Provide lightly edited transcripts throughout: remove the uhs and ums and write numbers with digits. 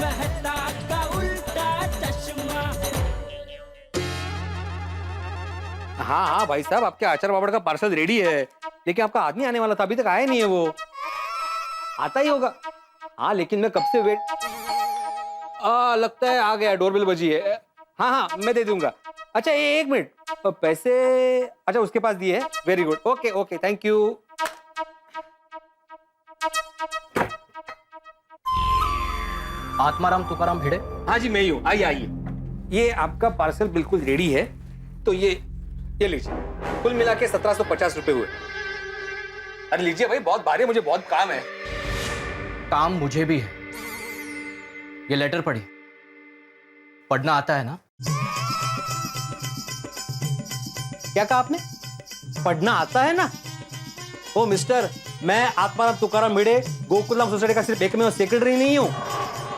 मेहता का उल्टा चश्मा। हाँ हाँ भाई साहब, आपके आचार पापड़ का पार्सल रेडी है, लेकिन आपका आदमी आने वाला था, अभी तक आया नहीं है। वो आता ही होगा। हाँ लेकिन मैं कब से वेट, लगता है आ गया, डोरबेल बजी है। हाँ हाँ मैं दे दूंगा। अच्छा एक मिनट, पैसे अच्छा उसके पास दिए है, very good, okay okay thank you. Atmaram Tukaram Bhide? हाँ जी मैं ही हूँ, आइए आइए। ये आपका पार्सल बिल्कुल रेडी है, तो ये लीजिए। कुल मिला के 1750 रुपए हुए। अरे लीजिए भाई, बहुत भारी है, मुझे बहुत काम है। काम मुझे भी है। ये लेटर पढ़ी, पढ़ना आता है ना? क्या कहा आपने? पढ़ना आता है ना? ओ मिस्टर, मैं आत्माराम तुकाराम भिड़े गोकुलधाम सोसाइटी का सिर्फ एकमेव सेक्रेटरी नहीं हूँ,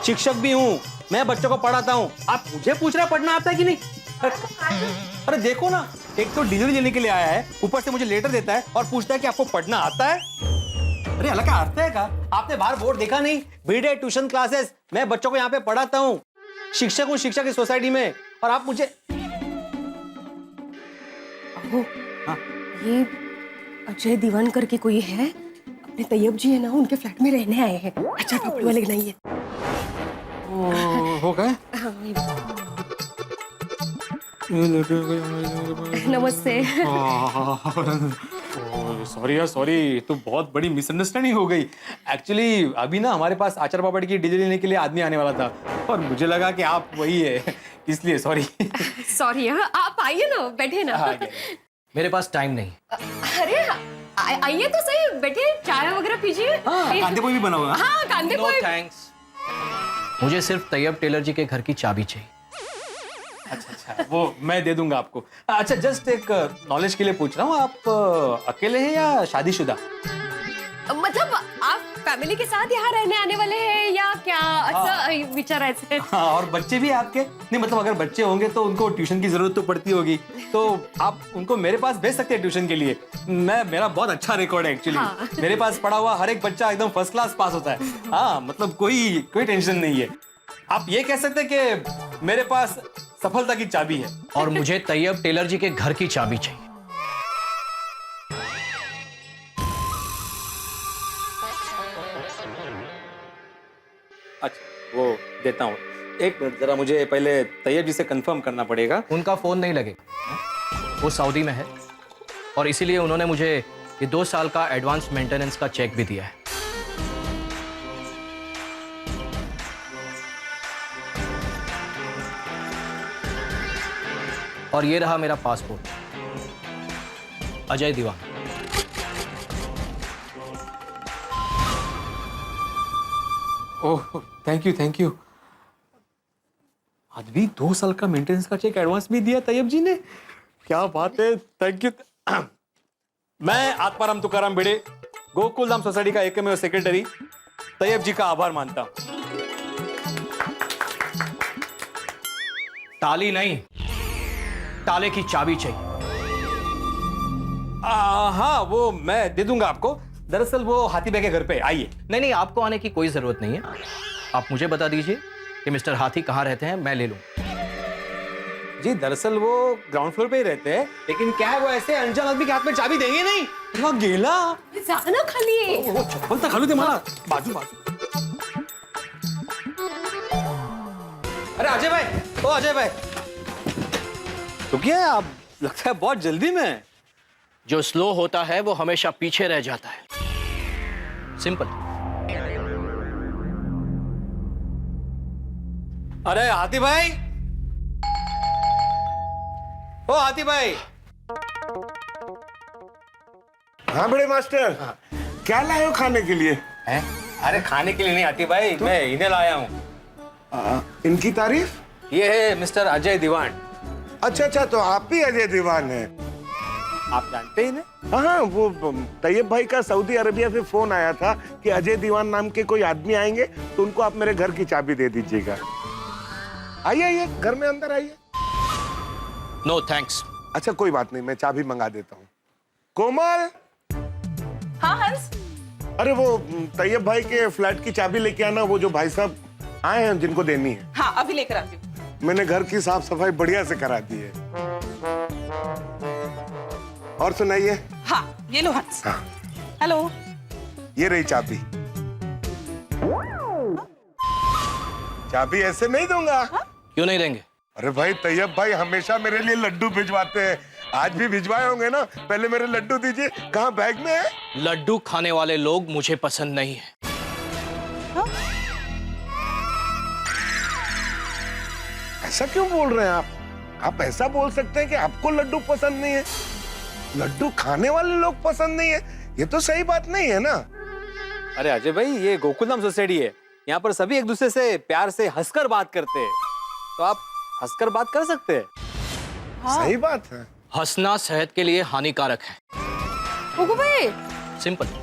शिक्षक भी हूँ। मैं बच्चों को पढ़ाता हूँ। आप मुझे पूछ रहे हैं पढ़ना आता है कि नहीं? अरे देखो ना, एक तो डिलीवरी लेने के लिए आया है, ऊपर से मुझे लेटर देता है और पूछता है कि आपको पढ़ना आता है। अरे अलग का अर्थ है का? आपने बाहर बोर्ड देखा नहीं? भिड़े ट्यूशन क्लासेस, मैं बच्चों को यहाँ पे पढ़ाता हूँ, शिक्षक हूँ शिक्षक की सोसाइटी में, और आप मुझे। हाँ? ये अजय दीवान करके कोई है, अपने तैयब जी है ना, उनके फ्लैट में रहने आए हैं। अच्छा पापड़ वाले नहीं है। हो गए? नमस्ते। सॉरी यार सॉरी, तो बहुत बड़ी मिसअंडरस्टैंडिंग हो गई। एक्चुअली अभी ना हमारे पास आचार पापड़ की डिलीवरी लेने के लिए आदमी आने वाला था, और मुझे लगा कि आप वही है, इसलिए सॉरी। सॉरी, आप आइए ना, बैठे ना। मेरे पास टाइम नहीं। अरे आइए तो सही, बैठे, चाय वगैरह पीजिए। कांदे पोहे भी बना हुआ। हाँ कांदे नो पोहे। थैंक्स, मुझे सिर्फ तैयब टेलर जी के घर की चाबी चाहिए। अच्छा, वो मैं दे दूंगा आपको। अच्छा जस्ट एक नॉलेज के लिए पूछ रहा हूँ, आप अकेले हैं या शादीशुदा? मतलब आप फैमिली के साथ यहाँ रहने आने वाले हैं या क्या? अच्छा विचारायचं। हाँ, और बच्चे भी आपके? नहीं मतलब अगर बच्चे होंगे तो उनको ट्यूशन की जरूरत तो पड़ती होगी, तो आप उनको मेरे पास भेज सकते हैं ट्यूशन के लिए। मेरा बहुत अच्छा रिकॉर्ड है एक्चुअली। हाँ। मेरे पास पढ़ा हुआ हर एक बच्चा एकदम फर्स्ट क्लास पास होता है। हाँ मतलब कोई टेंशन नहीं है। आप ये कह सकते हैं कि मेरे पास सफलता की चाबी है। और मुझे तैयब टेलर जी के घर की चाबी चाहिए। अच्छा वो देता हूँ, एक मिनट जरा, मुझे पहले तैयब जी से कंफर्म करना पड़ेगा। उनका फोन नहीं लगेगा, वो सऊदी में है, और इसीलिए उन्होंने मुझे ये 2 साल का एडवांस मेंटेनेंस का चेक भी दिया है। और ये रहा मेरा passport, Ajay Diwan. Oh thank you. आदमी 2 साल का मेंटेनेंस का चेक एडवांस भी दिया तैयब जी ने, क्या बात है, थैंक यू। मैं आत्माराम तुकाराम भिड़े गोकुलधाम सोसाइटी का एकमेव सेक्रेटरी तैयब जी का आभार मानता हूं। ताली नहीं, ताले की चाबी चाहिए। हाँ वो मैं दे दूंगा आपको। दरअसल वो हाथी भाई के घर पे, आइए। नहीं, आपको आने की कोई जरूरत नहीं है। आप मुझे बता दीजिए कि मिस्टर हाथी कहाँ रहते हैं, मैं ले लूं। जी दरअसल वो ग्राउंड फ्लोर पे ही रहते हैं, लेकिन क्या है वो ऐसे अनजान आदमी के हाथ में चाबी देंगे नहीं। वो गेला जाना खाली। वो चप्पल तो खालू दे मला, बाजू। अरे अजय भाई, ओ अजय भाई, तो क्या आप, लगता है बहुत जल्दी में। जो स्लो होता है वो हमेशा पीछे रह जाता है, सिंपल। अरे हाथी भाई, ओ हाथी भाई। हाँ बड़े मास्टर, क्या लाए हो खाने के लिए? हैं? अरे खाने के लिए नहीं हाथी भाई, तो? मैं इन्हें लाया हूँ। इनकी तारीफ? ये है मिस्टर अजय दीवान। अच्छा, तो आप ही अजय दीवान हैं? आप जानते ही नहीं? हाँ, वो तैयब भाई का सऊदी अरबिया से फोन आया था कि अजय दीवान नाम के कोई आदमी आएंगे, तो उनको आप मेरे घर की चाबी दे दीजिएगा। आइए घर में अंदर आइए। No thanks. अच्छा कोई बात नहीं, मैं चाबी मंगा देता हूँ। कोमल। हाँ हंस। अरे वो तैयब भाई के फ्लैट की चाबी लेके आना, वो जो भाई साहब आए हैं जिनको देनी है। हाँ अभी लेकर आती हूँ। मैंने घर की साफ सफाई बढ़िया से करा दी है। और सुनाइए। हाँ ये लो हंस। हाँ। हेलो। ये रही चाबी। चाबी ऐसे नहीं दूंगा। क्यों नहीं देंगे? अरे भाई तैयब भाई हमेशा मेरे लिए लड्डू भिजवाते हैं, आज भी भिजवाए होंगे ना। पहले मेरे लड्डू दीजिए। कहाँ बैग में है? लड्डू खाने वाले लोग मुझे पसंद नहीं है। ऐसा क्यों बोल रहे हैं आप ऐसा बोल सकते हैं कि आपको लड्डू पसंद नहीं है, लड्डू खाने वाले लोग पसंद नहीं है, ये तो सही बात नहीं है ना। अरे अजय भाई, ये गोकुलधाम सोसाइटी है, यहाँ पर सभी एक दूसरे से प्यार से हंसकर बात करते हैं, तो आप हंसकर बात कर सकते हैं। सही बात है। हंसना सेहत के लिए हानिकारक है। गोकू भाई, सिंपल।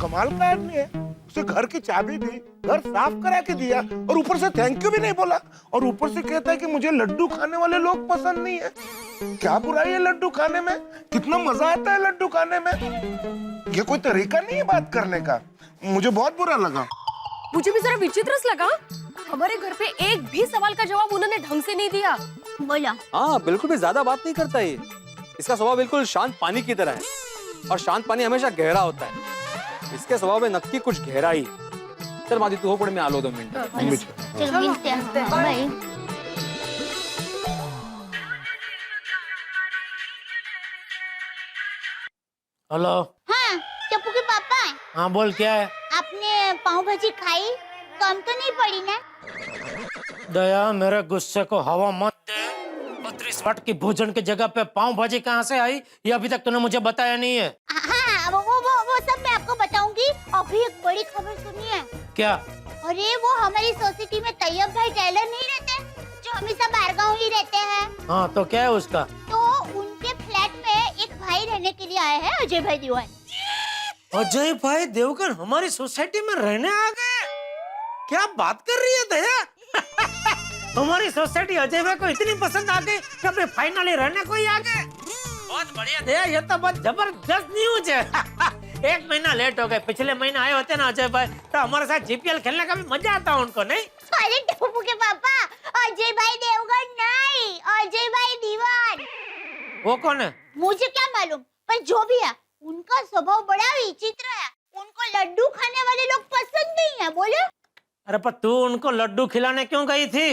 कमाल का आदमी है, उसे घर की चाबी दी, घर साफ करा के दिया और ऊपर से थैंक यू भी नहीं बोला, और ऊपर से कहता है कि मुझे लड्डू खाने वाले लोग पसंद नहीं है। क्या बुराई है लड्डू खाने में? कितना मजा आता है लड्डू खाने में। ये कोई तरीका नहीं है बात करने का, मुझे बहुत बुरा लगा। मुझे भी जरा विचित्र लगा। हमारे घर पे एक भी सवाल का जवाब उन्होंने ढंग से नहीं दिया। बोला हाँ, बिल्कुल भी ज्यादा बात नहीं करता ये। इसका स्वभाव बिल्कुल शांत पानी की तरह है, और शांत पानी हमेशा गहरा होता है। इसके स्वभाव में नक्की कुछ गहराई। चल मादी, तू हो पड़े, मैं आलो 2 मिनट। चलो मिलते हैं। बाय। हेलो। हाँ चप्पू के पापा, हाँ बोल, क्या है? आपने पाव भाजी खाई? कम तो नहीं पड़ी ना? दया, मेरे गुस्से को हवा मत दे। 32 वाट की भोजन की जगह पे पाव भाजी कहाँ से आई, ये अभी तक तूने मुझे बताया नहीं है। हाँ वो सब मैं आपको बताऊंगी। अभी एक बड़ी खबर सुनिए। क्या? अरे वो हमारी सोसाइटी में तैयब भाई टेलर नहीं रहते, जो हमेशा बारगांव ही रहते हैं। हाँ तो क्या है उसका? तो उनके फ्लैट में एक भाई रहने के लिए आए हैं, अजय भाई दीवान। अजय भाई देवगन हमारी सोसाइटी में रहने आ गए? क्या बात कर रही है दया? हमारी सोसाइटी अजय भाई को इतनी पसंद आ गई कि अभी फाइनली रहने को ही आ गए। बहुत बढ़िया दया, ये तो बहुत जबरदस्त न्यूज है। 1 महीना लेट हो गए। पिछले महीने आए होते ना अजय भाई, तो हमारे साथ जीपीएल खेलने का भी मजा आता उनको, नहीं? अरे टप्पू के पापा, अजय भाई देवगन नहीं, अजय भाई दीवान। वो कौन है? मुझे क्या मालूम, पर जो भी है उनका स्वभाव बड़ा विचित्र है। उनको लड्डू खाने वाले लोग पसंद नहीं है। बोले? अरे पर तू उनको लड्डू खिलाने क्यों गई थी?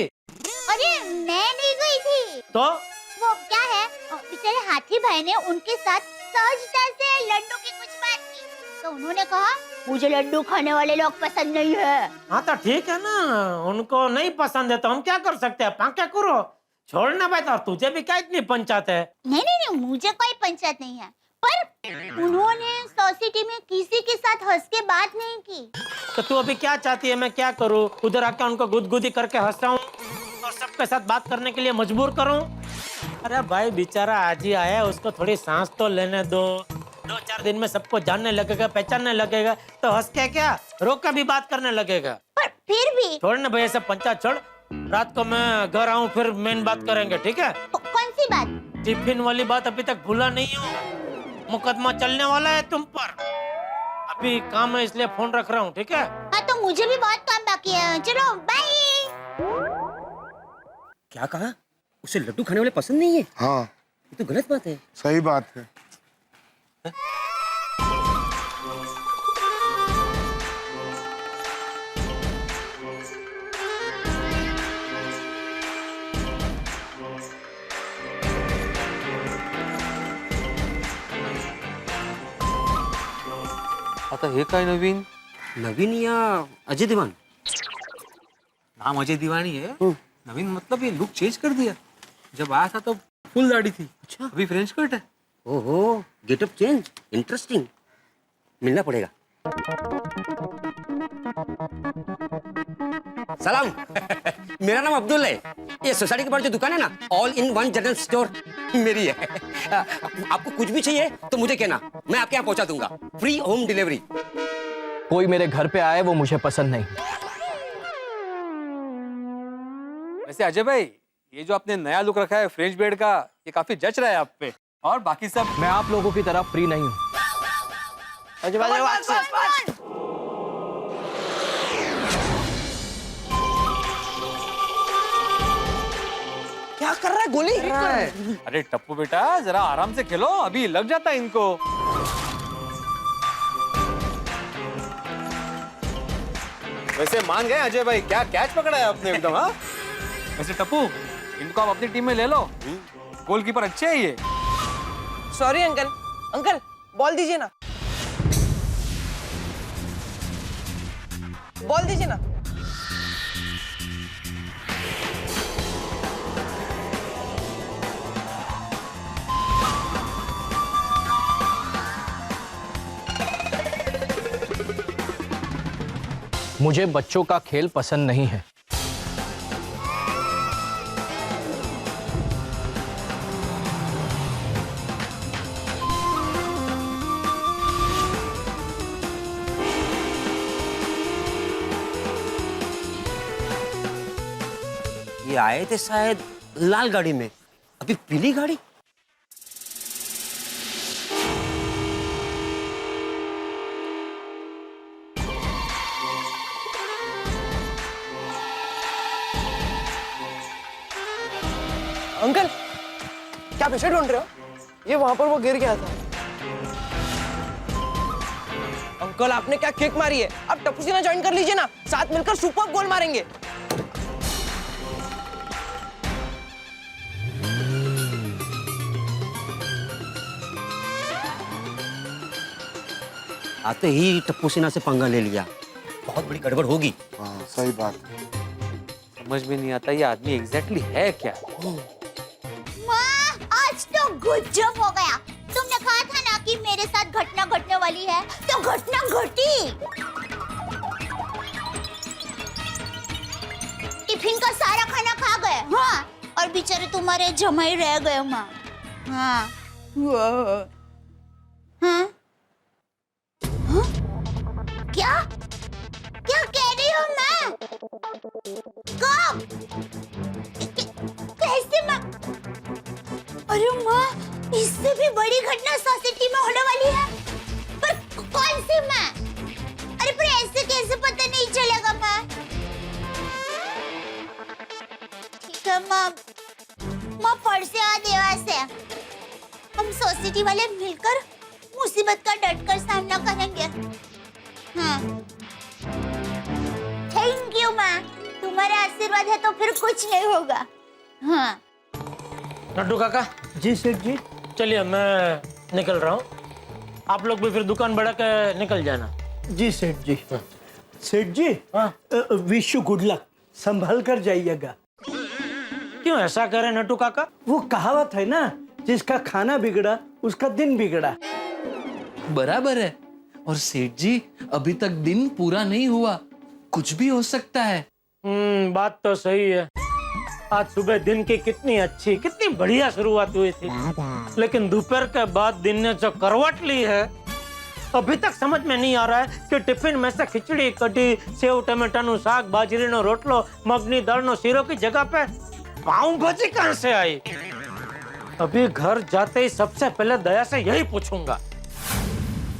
अरे मैं नहीं गई थी। तो वो क्या है, बेचारे हाथी भाई ने उनके साथ सहजता से लड्डू की कुछ बात की, तो उन्होंने कहा मुझे लड्डू खाने वाले लोग पसंद नहीं है। हाँ तो ठीक है ना, उनको नहीं पसंद है तो हम क्या कर सकते हैं? क्या करो, छोड़ना भाई। तो तुझे भी क्या इतनी पंचायत है? नहीं, मुझे कोई पंचायत नहीं है, पर उन्होंने सोसाइटी में किसी के साथ हंस के बात नहीं की। तो तू अभी क्या चाहती है मैं क्या करूँ? उधर आके उनको गुदगुदी करके हंसाऊं और सबके साथ बात करने के लिए मजबूर करूं? अरे भाई बेचारा आज ही आया है, उसको थोड़ी सांस तो लेने दो। 2-4 दिन में सबको जानने लगेगा, पहचानने लगेगा, तो हंस के क्या रोक के भी बात करने लगेगा। पर फिर भी छोड़ ना भाई, सब पंचायत छोड़। रात को मैं घर आऊँ फिर मेन बात करेंगे, ठीक है? कौन सी बात? टिफिन वाली बात अभी तक भूला नहीं हूँ। मुकदमा चलने वाला है तुम पर। अभी काम है इसलिए फोन रख रहा हूँ, ठीक है? हाँ तो मुझे भी बहुत काम बाकी है। चलो बाय। क्या कहा? उसे लड्डू खाने वाले पसंद नहीं है? हाँ ये तो गलत बात है। सही बात है। आता हे काय नवीन? नवीन या अजय देवान? नाम अजय दीवानी है। नवीन मतलब ये लुक चेंज कर दिया। जब आया था तो फुल दाढ़ी थी, अच्छा। अभी फ्रेंच कट है। ओहो, गेटअप चेंज, इंटरेस्टिंग, मिलना पड़ेगा। सलाम। मेरा नाम अब्दुल है। ये सोसाइटी के बाहर जो दुकान है ना, all in one general store, मेरी है। आपको कुछ भी चाहिए तो मुझे कहना, मैं आपके यहाँ पहुंचा दूंगा। Free home delivery. कोई मेरे घर पे आए वो मुझे पसंद नहीं। वैसे अजय भाई, ये जो आपने नया लुक रखा है फ्रेंच बियर्ड का, ये काफी जच रहा है आप पे। और बाकी सब मैं आप लोगों की तरह फ्री नहीं हूँ। अजय भाई क्या कर रहा है? गोली अरे टप्पू बेटा, जरा आराम से खेलो, अभी लग जाता है इनको। वैसे मान गए अजय भाई, क्या कैच पकड़ा है आपने एकदम। हाँ, वैसे टप्पू, इनको आप अपनी टीम में ले लो, गोलकीपर अच्छे है ये। सॉरी अंकल, अंकल बॉल दीजिए ना, बॉल दीजिए ना। मुझे बच्चों का खेल पसंद नहीं है। ये आए थे शायद लाल गाड़ी में, अभी पीली गाड़ी। अंकल क्या पीछे ढूंढ रहे हो? ये वहां पर वो गिर गया था। अंकल आपने क्या किक मारी है? अब टप्पू सिन्हा ज्वाइन कर लीजिए ना, साथ मिलकर सुपर गोल मारेंगे। आते ही टप्पू सिन्हा से पंगा ले लिया, बहुत बड़ी गड़बड़ होगी। हाँ सही बात। समझ में नहीं आता ये आदमी एग्जैक्टली है क्या। माँ, आज तो गजब हो गया। तुमने कहा था ना कि मेरे साथ घटना घटने वाली है, तो घटना घटी। टिफिन का सारा खाना खा गए। हाँ, और बेचारे तुम्हारे जमाई रह गए माँ। हाँ, हाँ? हाँ? क्या क्या कह रही हो मैं? कब? कैसे माँ? अरे माँ, इससे भी बड़ी घटना सोसाइटी में होने वाली है। पर कौन सी माँ? अरे पर ऐसे कैसे पता नहीं चलेगा माँ? ठीक है माँ, माँ परसे आ देवा से हम सोसाइटी वाले मिलकर मुसीबत का डटकर सामना करेंगे। हाँ, थैंक यू माँ, तुम्हारा आशीर्वाद है तो फिर कुछ नहीं होगा। हाँ। लड्डू काका। जी सेठ जी। चलिए मैं निकल रहा हूँ, आप लोग भी फिर दुकान बढ़ा के निकल जाना। जी सेठ जी। सेठ जी, विश यू गुड लक, संभल कर जाइएगा। क्यों ऐसा करे नट्टू काका? वो कहावत है ना, जिसका खाना बिगड़ा उसका दिन बिगड़ा। बराबर है। और सेठ जी, अभी तक दिन पूरा नहीं हुआ, कुछ भी हो सकता है। बात तो सही है। आज सुबह दिन की कितनी अच्छी, कितनी बढ़िया शुरुआत हुई थी, लेकिन दोपहर के बाद दिन ने जो करवट ली है, अभी तक समझ में नहीं आ रहा है कि टिफिन में से खिचड़ी, कढ़ी, सेव टमाटर नु साग, बाजरी नो रोटलो, मगनी दाल नो सीरो की जगह पे पाव भाजी कहां से आई? अभी घर जाते ही सबसे पहले दया से यही पूछूंगा।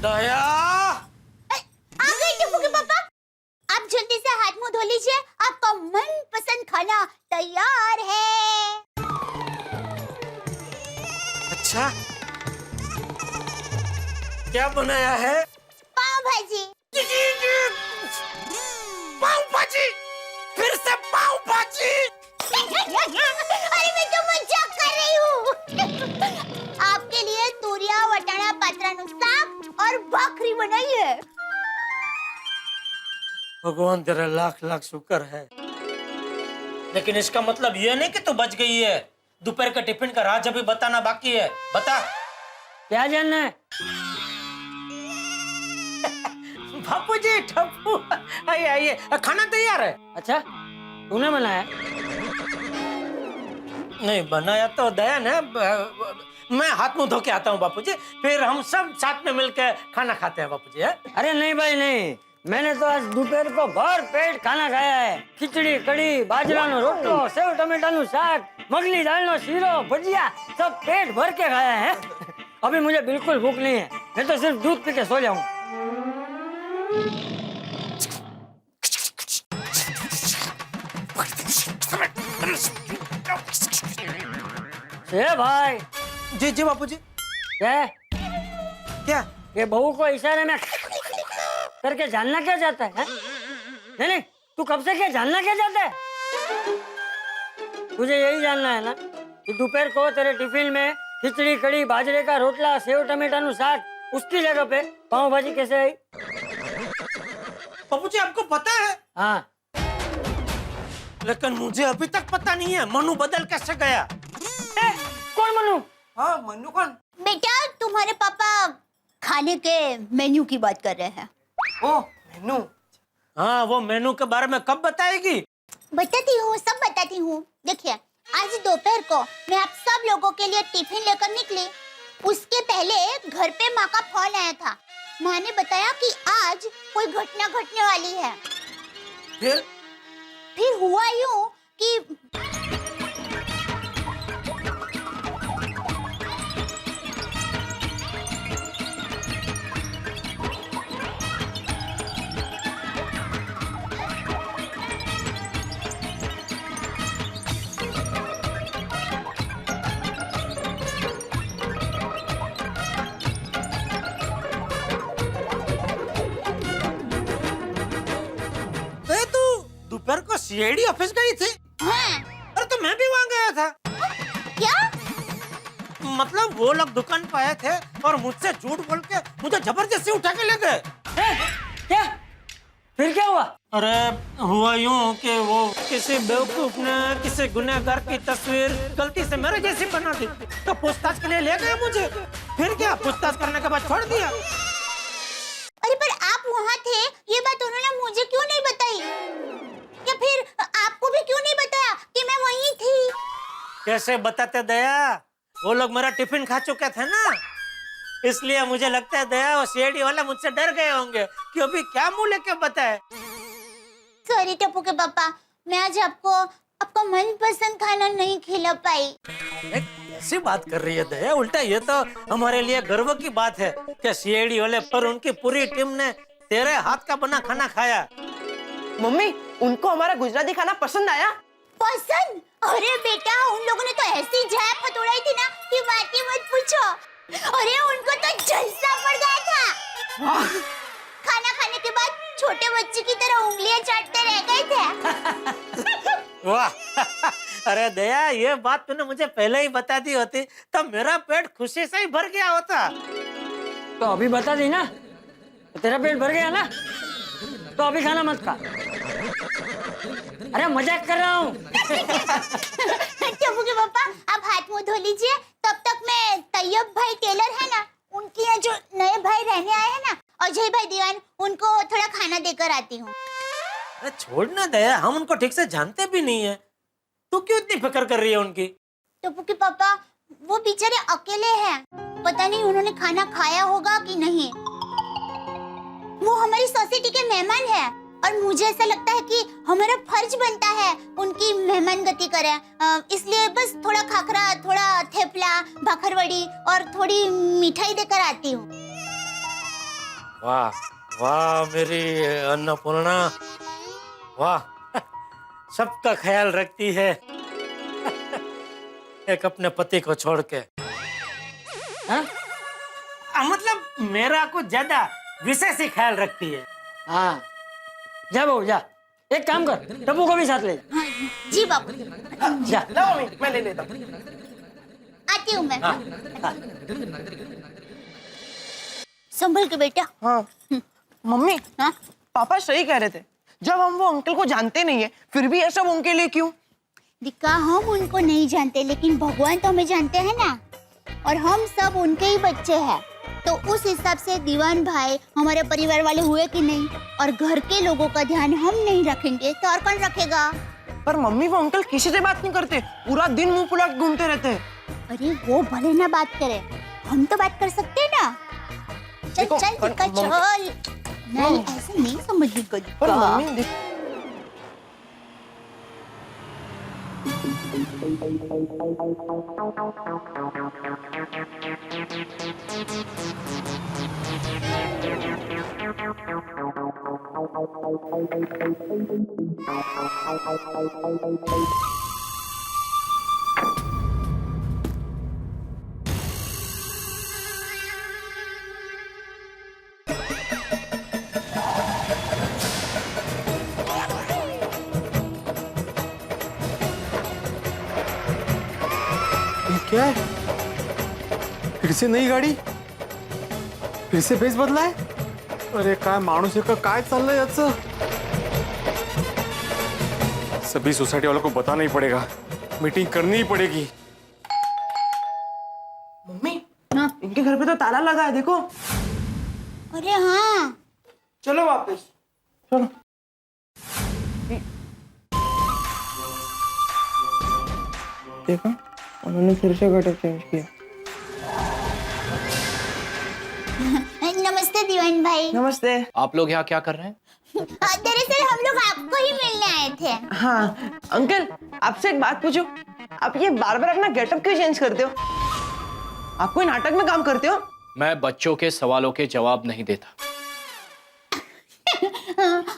दया, आ गए टिप्पू के पापा। आप जल्दी से हाथ मुंह धो लीजिए, आपका मनपसंद खाना तैयार है। अच्छा क्या बनाया है? पाव भाजी। पाव भाजी, फिर से पाव भाजी। अरे मैं तो मजाक कर रही हूँ। आपके लिए तूरिया वटाणा पात्रानु साग और भाकरी बनाई है। भगवान तेरा लाख लाख शुक्र है, लेकिन इसका मतलब ये नहीं कि तू बच गई है। दोपहर का टिफिन का राज अभी बताना बाकी है। बता। क्या जानना है? बापू जी, टप्पू, आइए आइए, खाना तैयार है। अच्छा, तूने बनाया? नहीं, बनाया तो दया ने। मैं हाथ मुंह धो के आता हूँ बापू जी, फिर हम सब साथ में मिलकर खाना खाते हैं बापू जी। अरे नहीं भाई नहीं, मैंने तो आज दोपहर को भर पेट खाना खाया है। खिचड़ी, कड़ी, बाजरानो रोटलो, सेव टमेटाનું શાક, मगली दालનો શીરો, भजिया, सब पेट भर के खाया है। अभी मुझे बिल्कुल भूख नहीं है, मैं तो सिर्फ दूध पी के सो जाऊं। भाई। जी जी बापू जी। क्या क्या? ये बहू को इशारे में करके जानना क्या चाहता है? नहीं नहीं, तू कब से क्या जानना क्या चाहता है? तुझे यही जानना है ना कि दोपहर को तेरे टिफिन में खिचड़ी, कड़ी, बाजरे का रोटला, सेव टमेटाનું શાક, उसकी जगह पे पाव भाजी कैसे आई? बापू जी आपको पता है? हाँ। लेकिन मुझे अभी तक पता नहीं है मनु बदल कैसे गया। कौन मनु? हाँ, मनु कौन? बेटा तुम्हारे पापा खाने के मेन्यू की बात कर रहे हैं। ओ मेनू। हाँ, वो मेनू के बारे में कब बताएगी? बताती हूँ, सब बताती हूँ। देखिए, आज दोपहर को मैं आप सब लोगों के लिए टिफिन लेकर निकली। उसके पहले घर पे माँ का फोन आया था। माँ ने बताया कि आज कोई घटना घटने वाली है। फिर हुआ यूँ कि दोपहर को सीआईडी ऑफिस गई थी? हाँ। अरे तो मैं भी वहाँ गया था। क्या? मतलब वो लोग दुकान पे आए थे और मुझसे झूठ बोल के मुझे जबरदस्ती उठा के ले गए। क्या? फिर क्या हुआ? अरे हुआ यूँ कि वो किसी बेवकूफ ने किसी गुनहगार की तस्वीर गलती से मेरे जैसी बना दी, तो पूछताछ के लिए ले गए मुझे। फिर क्या, पूछताछ करने के बाद छोड़ दिया। अरे पर आप वहाँ थे, ये बात उन्होंने मुझे क्यों नहीं बताई? या फिर आपको भी क्यों नहीं बताया कि मैं वहीं थी? कैसे बताते दया, वो लोग मेरा टिफिन खा चुके थे ना, इसलिए मुझे लगता है दया वो सीआईडी वाला मुझसे डर गए होंगे कि अभी क्या मुंह लेके बताए। सॉरी टप्पू के पापा, मैं आज आपको आपका मनपसंद खाना नहीं खिला पाई। ऐसी बात कर रही है दया, उल्टा ये तो हमारे लिए गर्व की बात है कि सीआईडी वाले पर उनकी पूरी टीम ने तेरे हाथ का बना खाना खाया। मम्मी, उनको हमारा गुजराती खाना पसंद आया? पसंद? अरे बेटा, उन लोगों ने तो ऐसी झाप हथौड़ाई थी ना कि बात ही मत पूछो। अरे उनको तो जलसा पड़ गया था। खाना खाने के बाद छोटे बच्चे की तरह उंगलियां चाटते रह गए थे। वाह। अरे दया, ये बात तूने मुझे पहले ही बता दी होती तो मेरा पेट खुशी से ही भर गया होता। तो अभी बता दी ना, तो तेरा पेट भर गया ना, तो अभी खाना मत खा। अरे मजाक कर रहा हूँ। टप्पू के पापा, आप हाथ मुंह धो लीजिए, तब तक मैं तैयब भाई टेलर है ना, उनके यहाँ जो नए भाई रहने आए हैं ना, अजय भाई दीवान, उनको थोड़ा खाना देकर आती हूँ। अरे छोड़ ना दया, हम उनको ठीक से जानते भी नहीं है, तू क्यों इतनी फिक्र कर रही है उनकी? टप्पू के पापा, वो बेचारे अकेले हैं, पता नहीं उन्होंने खाना खाया होगा कि नहीं। वो हमारी सोसाइटी के मेहमान हैं और मुझे ऐसा लगता है कि हमारा फर्ज बनता है उनकी मेहमान गति करें, इसलिए बस थोड़ा खाखरा, थोड़ा थेपला, भाखरवड़ी और थोड़ी मिठाई देकर आती हूँ। वाह वाह मेरी अन्नपूर्णा, वाह, सबका ख्याल रखती है। एक अपने पति को छोड़ के। हाँ? मतलब मेरा कुछ ज्यादा विशेष ही ख्याल रखती है। हाँ, जा बहू जा, एक काम कर, टप्पू को भी साथ ले। हाँ, जी बाबू। जा। मैं ले लेता हूँ। आती हूँ मैं। संभल के बेटा। हाँ मम्मी, हाँ? पापा सही कह रहे थे, जब हम वो अंकल को जानते नहीं है फिर भी ये सब उनके लिए क्यों? दिक्का, हम उनको नहीं जानते लेकिन भगवान तो हमें जानते हैं ना। और हम सब उनके ही बच्चे हैं। तो उस हिसाब से दीवान भाई हमारे परिवार वाले हुए कि नहीं, और घर के लोगों का ध्यान हम नहीं रखेंगे तो और कौन रखेगा? पर मम्मी वो अंकल किसी से बात नहीं करते, पूरा दिन मुंह फुला के घूमते रहते हैं। अरे वो भले ना बात करे, हम तो बात कर सकते हैं ना। चल देखो, चल टिक्का चल। नहीं ऐसे नहीं समझी पर गई। मम्मी ये क्या है? फिर से नई गाडी, फिर से बेस बदलाय. अरे काय माणूस आहे का, काय चाललंय याचं? सभी सोसाइटी वालों को बताना ही पड़ेगा, मीटिंग करनी ही पड़ेगी. मम्मी इनके घर पे तो ताला लगा है, देखो। अरे हाँ, चलो वापस, चलो। देखो उन्होंने फिर से गटर चेंज किया। नमस्ते दीवान भाई। नमस्ते। आप लोग यहाँ क्या कर रहे हैं? दरअसल हम लोग आपको ही मिलने आए थे। हाँ अंकल, आपसे एक बात पूछूं, आप ये बार बार अपना गेटअप क्यों चेंज करते हो? आप कोई नाटक में काम करते हो? मैं बच्चों के सवालों के जवाब नहीं देता।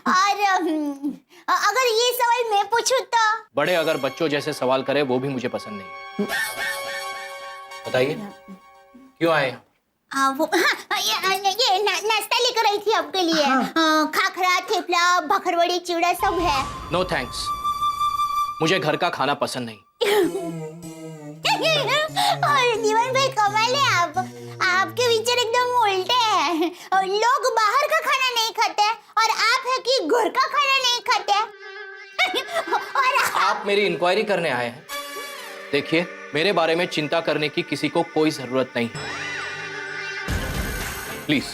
और अगर ये सवाल मैं पूछूं तो? बड़े अगर बच्चों जैसे सवाल करे वो भी मुझे पसंद नहीं। बताइए क्यों आए? वो ये नाश्ता लेकर आई थी आपके लिए। खाखरा, थेपला, भखरवड़ी, चिवड़ा सब है। नो थैंक्स, मुझे घर का खाना पसंद नहीं। और दीवान भाई कमाल है आप, आपके विचार एकदम उल्टे हैं। लोग बाहर का खाना नहीं खाते और आप है कि घर का खाना नहीं खाते। और आप मेरी इंक्वायरी करने आए हैं? देखिए, मेरे बारे में चिंता करने की किसी को कोई जरूरत नहीं है, प्लीज।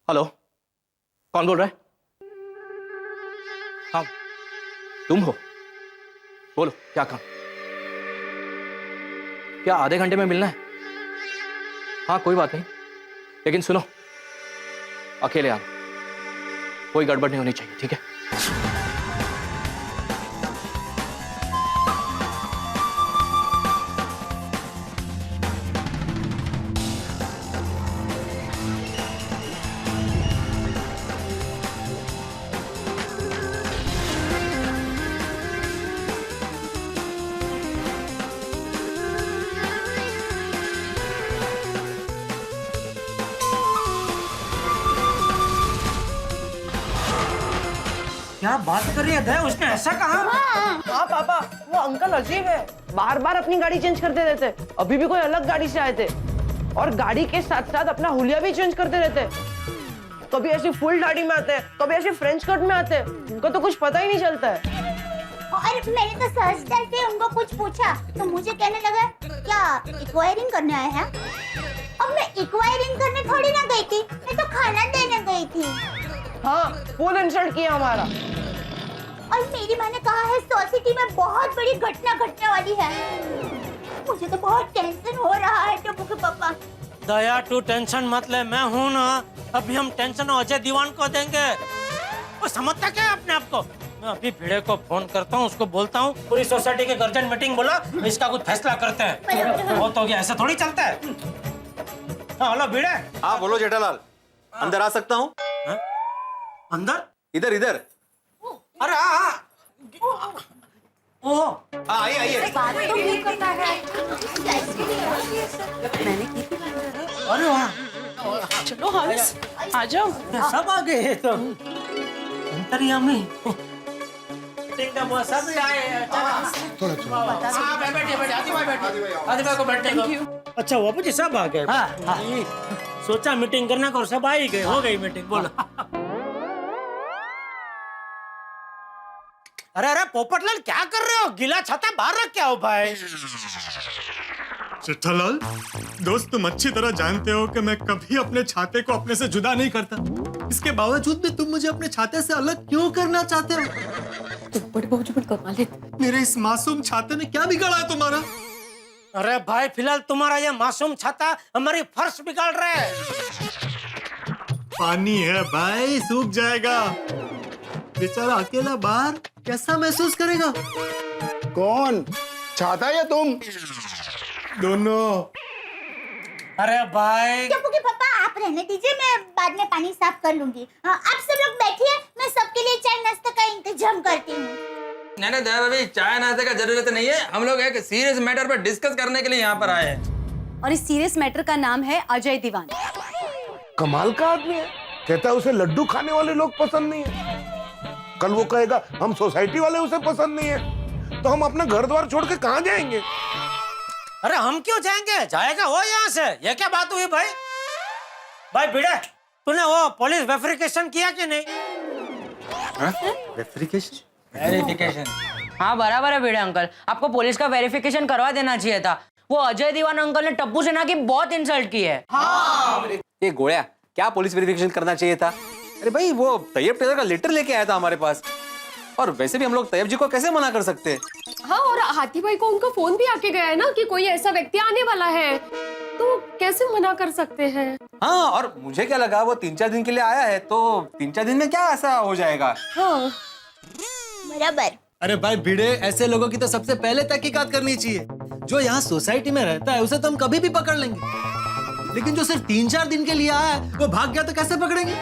हेलो, कौन बोल रहा है? हाँ, तुम हो? बोलो, क्या काम? क्या आधे घंटे में मिलना है? हाँ कोई बात नहीं, लेकिन सुनो, अकेले आना, कोई गड़बड़ नहीं होनी चाहिए, ठीक है? क्या बात कर रही है दया, उसने ऐसा कहा? हाँ पापा, वो अंकल अजीब है, बार बार अपनी गाड़ी चेंज करते रहते। अभी भी कोई अलग गाड़ी से आए थे और गाड़ी के साथ साथ अपना हुलिया भी चेंज करते रहते। कभी ऐसी फुल दाढ़ी में आते हैं, कभी ऐसी फ्रेंच कट में आते हैं, उनको तो कुछ पता ही नहीं चलता है। और मैंने तो सहजता से उनको कुछ पूछा तो मुझे कहने लगा क्या इंक्वायरिंग करने आए हैं। अब मैं इंक्वायरिंग करने थोड़ी ना गई थी, मैं तो खाना देने गई थी। हाँ, फुल इंसल्ट किया हमारा। और मेरी माँ ने कहा है सोसाइटी में बहुत बड़ी घटना घटने वाली है। मुझे तो बहुत टेंशन हो रहा है टप्पू के पापा। दया तू टेंशन मत ले, मैं हूं ना। अभी हम टेंशन अजय दीवान को देंगे। वो समझता क्या है अपने आप को? मैं अभी भिड़े को फोन करता हूँ, उसको बोलता हूँ पूरी सोसाइटी के गर्जन मीटिंग बोला, इसका कुछ फैसला करते हैं। बहुत हो गया, ऐसा थोड़ी चलता है। हाँ हेलो भिड़े। हाँ बोलो जेठालाल, अंदर आ सकता हूँ? अंदर? इधर इधर। अरे हाँ। ओह आइए आइए। बात तो नहीं करता है। अरे वाह, चलो हंस आ जाओ। सब आ गए तो अंतर्यामी मीटिंग का बॉस सब आए। बैठे को बैठने को। अच्छा बापू जी सब आ गए। सोचा मीटिंग करने को और सब आ ही गए। हो गई मीटिंग, बोलो। अरे अरे पोपटलाल क्या कर रहे हो? गीला छाता बाहर रख के आओ भाई। चिट्ठालाल, दोस्त तुम अच्छी तरह जानते हो कि मैं कभी अपने छाते को अपने से जुदा नहीं करता। इसके बावजूद भी तुम मुझे अपने छाते से अलग क्यों करना चाहते हो? तो बड़े बाबूजी बड़ कमाल है। मेरे इस मासूम छाते ने क्या बिगाड़ा है तुम्हारा? अरे भाई फिलहाल तुम्हारा ये मासूम छाता हमारी फर्श बिगाड़ रहा है। पानी है भाई, सूख जाएगा। बेचारा अकेला बाहर कैसा महसूस करेगा? कौन, छाता या तुम? दोनों। अरे भाई टप्पू के पापा आप रहने दीजिए, मैं बाद में पानी साफ कर लूंगी। आप सब लोग बैठिए, मैं सबके लिए चाय नाश्ता का इंतजाम करती हूँ। नहीं दया भाभी, चाय नाश्ते का जरूरत नहीं है। हम लोग एक सीरियस मैटर पर डिस्कस करने के लिए यहाँ पर आए हैं। और इस सीरियस मैटर का नाम है अजय दीवान। कमाल का आदमी है, कहता है उसे लड्डू खाने वाले लोग पसंद नहीं है। कल वो कहेगा हम सोसाइटी वाले उसे पसंद नहीं है, तो हम अपना घर द्वार छोड़ के कहाँ जाएंगे? अरे हम क्यों जाएंगे? जाएगा वो यहाँ से। ये क्या बात हुई भाई? भाई भिड़े, तूने वो पुलिस वेरिफिकेशन किया कि नहीं? वेरिफिकेशन? हाँ बराबर है भिड़े अंकल, आपको पुलिस का वेरिफिकेशन करवा देना चाहिए था। वो अजय दीवान अंकल ने टप्पू सेना की बहुत इंसल्ट की है। ये गोया, क्या पुलिस वेरिफिकेशन करना चाहिए था? अरे भाई वो तैयब टेलर का लेटर लेके आया था हमारे पास, और वैसे भी हम लोग तैयब जी को कैसे मना कर सकते हैं? हाँ, और हाथी भाई को उनका फोन भी आके गया है ना कि कोई ऐसा व्यक्ति आने वाला है, तो कैसे मना कर सकते हैं? हाँ, और मुझे क्या लगा वो 3-4 दिन के लिए आया है, तो 3-4 दिन में क्या ऐसा हो जाएगा? हाँ बराबर। अरे भाई भिड़े, ऐसे लोगों की तो सबसे पहले तहकीकात करनी चाहिए। जो यहाँ सोसाइटी में रहता है उसे तो हम कभी भी पकड़ लेंगे, लेकिन जो सिर्फ 3-4 दिन के लिए आया है वो भाग गया तो कैसे पकड़ेंगे?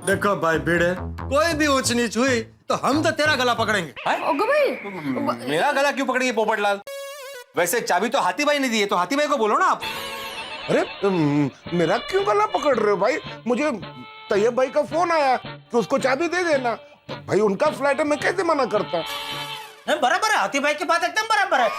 देखो भाई भिड़े, कोई भी ऊंच नीच हुई तो हम तो तेरा गला पकड़ेंगे। ओगो भाई, मेरा गला क्यों पकड़ेंगे पोपटलाल? वैसे चाबी तो हाथी भाई ने दी है, तो हाथी भाई को बोलो ना आप। अरे मेरा क्यों गला पकड़ रहे हो भाई? मुझे तैयब भाई का फोन आया कि उसको चाबी दे देना। तो भाई उनका फ्लैट है, मैं कैसे मना करता? नहीं बराबर है, हाथी भाई की बात एकदम बराबर है।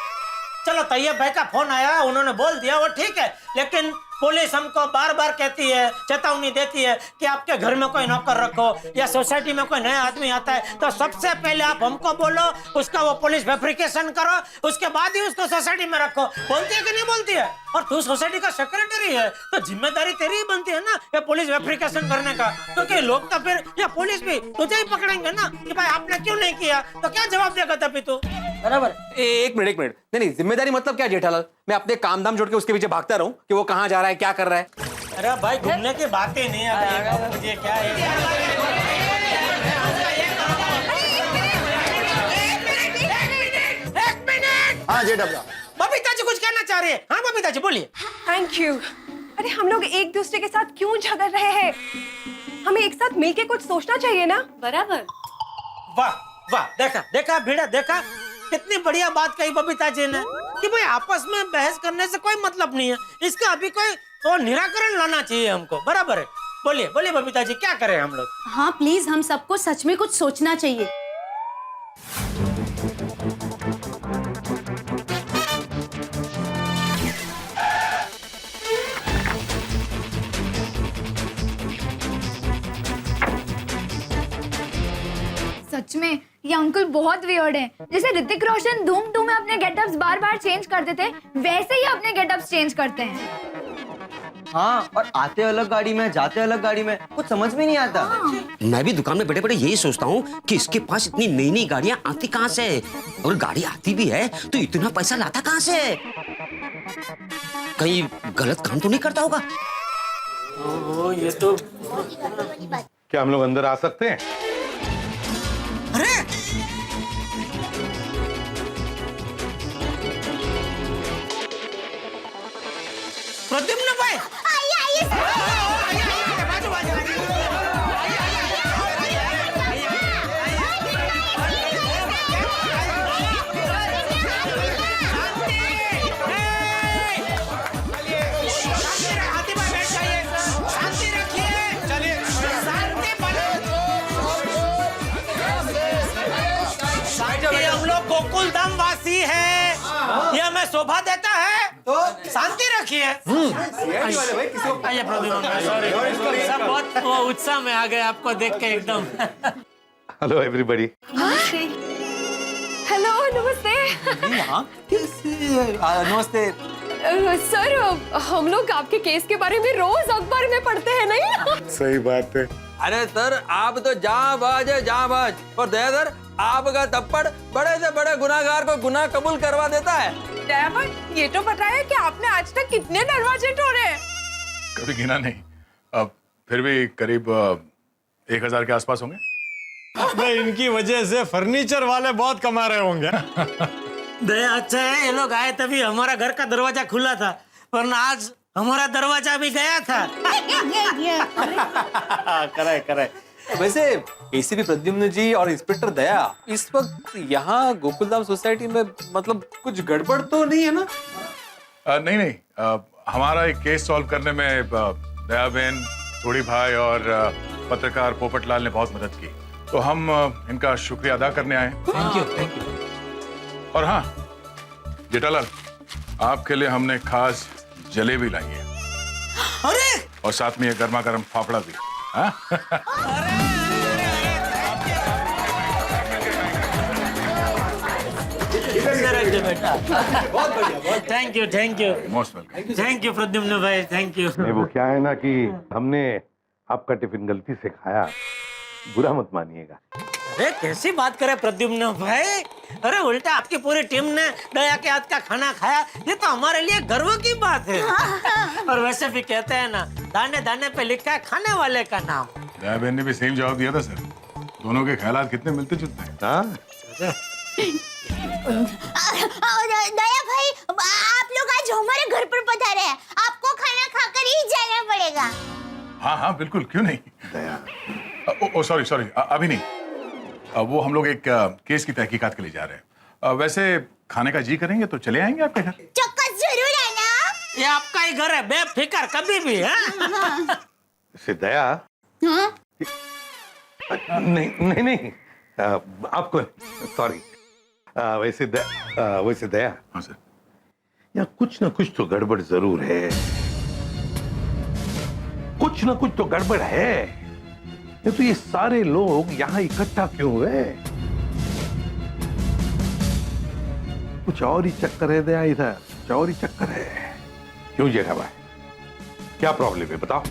चलो तैयब भाई का फोन आया, उन्होंने बोल दिया, वो ठीक है, लेकिन पुलिस हमको बार बार कहती है, चेतावनी देती है कि आपके घर में कोई नौकर रखो या सोसाइटी में कोई नया आदमी आता है तो सबसे पहले आप हमको बोलो, उसका वो पुलिस वेरिफिकेशन करो, उसके बाद ही उसको सोसाइटी में रखो। बोलती है कि नहीं बोलती है? और तू सोसाइटी का सेक्रेटरी है तो जिम्मेदारी तेरी ही बनती है ना ये पुलिस वेरिफिकेशन करने का, क्योंकि लोग तो फिर या पुलिस भी तुझे ही पकड़ेंगे ना कि भाई आपने क्यों नहीं किया, तो क्या जवाब देगा तभी तू? बराबर। एक मिनट नहीं, जिम्मेदारी मतलब क्या जेठालाल? मैं अपने काम धाम छोड़ के उसके पीछे भागता रहूं कि वो कहाँ जा रहा है, क्या कर रहा है? अरे भाई घूमने की बातें नहीं है, मुझे क्या है। हाँ जेठा, बबीता जी कुछ कहना चाह रही है। हाँ बबीता जी बोलिए। Thank you. अरे हम लोग एक दूसरे के साथ क्यों झगड़ रहे हैं? हमें एक साथ मिलके कुछ सोचना चाहिए ना। बराबर। वाह वाह, देखा देखा भिड़ा, देखा कितनी बढ़िया बात कही बबीता जी ने कि भाई आपस में बहस करने से कोई मतलब नहीं है, इसका अभी कोई तो निराकरण लाना चाहिए हमको। बराबर है, बोलिए बोलिए बबीता जी, क्या करें हम लोग? हाँ प्लीज, हम सबको सच में कुछ सोचना चाहिए। सच में ये अंकल बहुत वियर्ड हैं। जैसे ऋतिक रोशन धूम 2 में अपने गेटअप्स बार बार चेंज करते थे, वैसे ही अपने गेटअप्स चेंज करते हैं। हाँ, और आते अलग गाड़ी में जाते अलग गाड़ी में, कुछ समझ में नहीं आता। मैं भी दुकान में बैठे बैठे यही सोचता हूँ कि इसके पास इतनी नई नई गाड़ियाँ आती कहाँ से, और गाड़ी आती भी है तो इतना पैसा लाता कहाँ से? कहीं गलत काम तो नहीं करता होगा? ये तो क्या हम लोग अंदर आ सकते हैं? अरे प्रद्युम्न भाई, शोभा देता है तो शांति रखिए। आइए प्रद्युम्न भाई, सॉरी सब बहुत वो उत्साह में आ गए आपको देख के एकदम। Hello everybody. हेलो, नमस्ते। नमस्ते। सर, हम लोग आपके केस के बारे में रोज अखबार में पढ़ते हैं, नहीं? सही बात है। अरे सर आप तो जाबाज है, जाबाज। और दया सर आपका थप्पड़ बड़े से बड़े गुनाहगार को गुनाह कबूल करवा देता है। दया भाई, ये तो बताया कि आपने आज तक कितने दरवाजे तोड़े? कभी गिना नहीं, अब फिर भी करीब 1000 के आसपास होंगे। इनकी वजह से फर्नीचर वाले बहुत कमा रहे होंगे। दया अच्छा है ये लोग आए तभी हमारा घर का दरवाजा खुला था, वरना आज हमारा दरवाजा भी गया था। करे। वैसे एसीपी प्रद्युम्न जी और इंस्पेक्टर दया इस वक्त यहाँ गोकुलधाम सोसाइटी में मतलब कुछ गड़बड़ तो नहीं है ना? नहीं, हमारा एक केस सॉल्व करने में दया बहन, थोड़ी भाई और पत्रकार पोपटलाल ने बहुत मदद की, तो हम इनका शुक्रिया अदा करने आए। Thank you. और हाँ जेठालाल, आपके लिए हमने खास जलेबी लाई है। अरे और साथ में ये गर्मा गर्म फाफड़ा भी। हाँ? बेटा thank you most welcome. Thank you Pradyumna bhai, thank you. वो क्या है ना कि हमने आपका टिफिन गलती से खाया, बुरा मत मानिएगा। अरे कैसी बात करे प्रद्युम्न भाई, अरे उल्टा आपकी पूरी टीम ने दया के हाथ का खाना खाया, ये तो हमारे लिए गर्व की बात है। और वैसे भी कहते हैं ना, दाने दाने पे लिखा है खाने वाले का नाम। दया बहन ने भी सेम जवाब दिया था सर। दोनों के ख्यालात कितने मिलते जुलते हैं। दया भाई, आप लोग आज हमारे घर पर पधारे हैं, आपको खाना खाकर ही जाना पड़ेगा। हाँ बिल्कुल, क्यों नहीं। दया सॉरी अभी नहीं, वो हम लोग एक केस की तहकीकात के लिए जा रहे हैं। वैसे खाने का जी करेंगे तो चले आएंगे आपके घर। चौकस जरूर आना। ये आपका ही घर है, बेफिक्र कभी भी है। दया नहीं आपको सॉरी। वैसे दया, हाँ सर, यहाँ कुछ ना कुछ तो गड़बड़ जरूर है। कुछ ना कुछ तो गड़बड़ है। तो ये सारे लोग यहाँ इकट्ठा क्यों हुए? कुछ और ही चक्कर है दया, इधर कुछ और ही चक्कर है। क्यों जेठा भाई, क्या प्रॉब्लम है बताओ?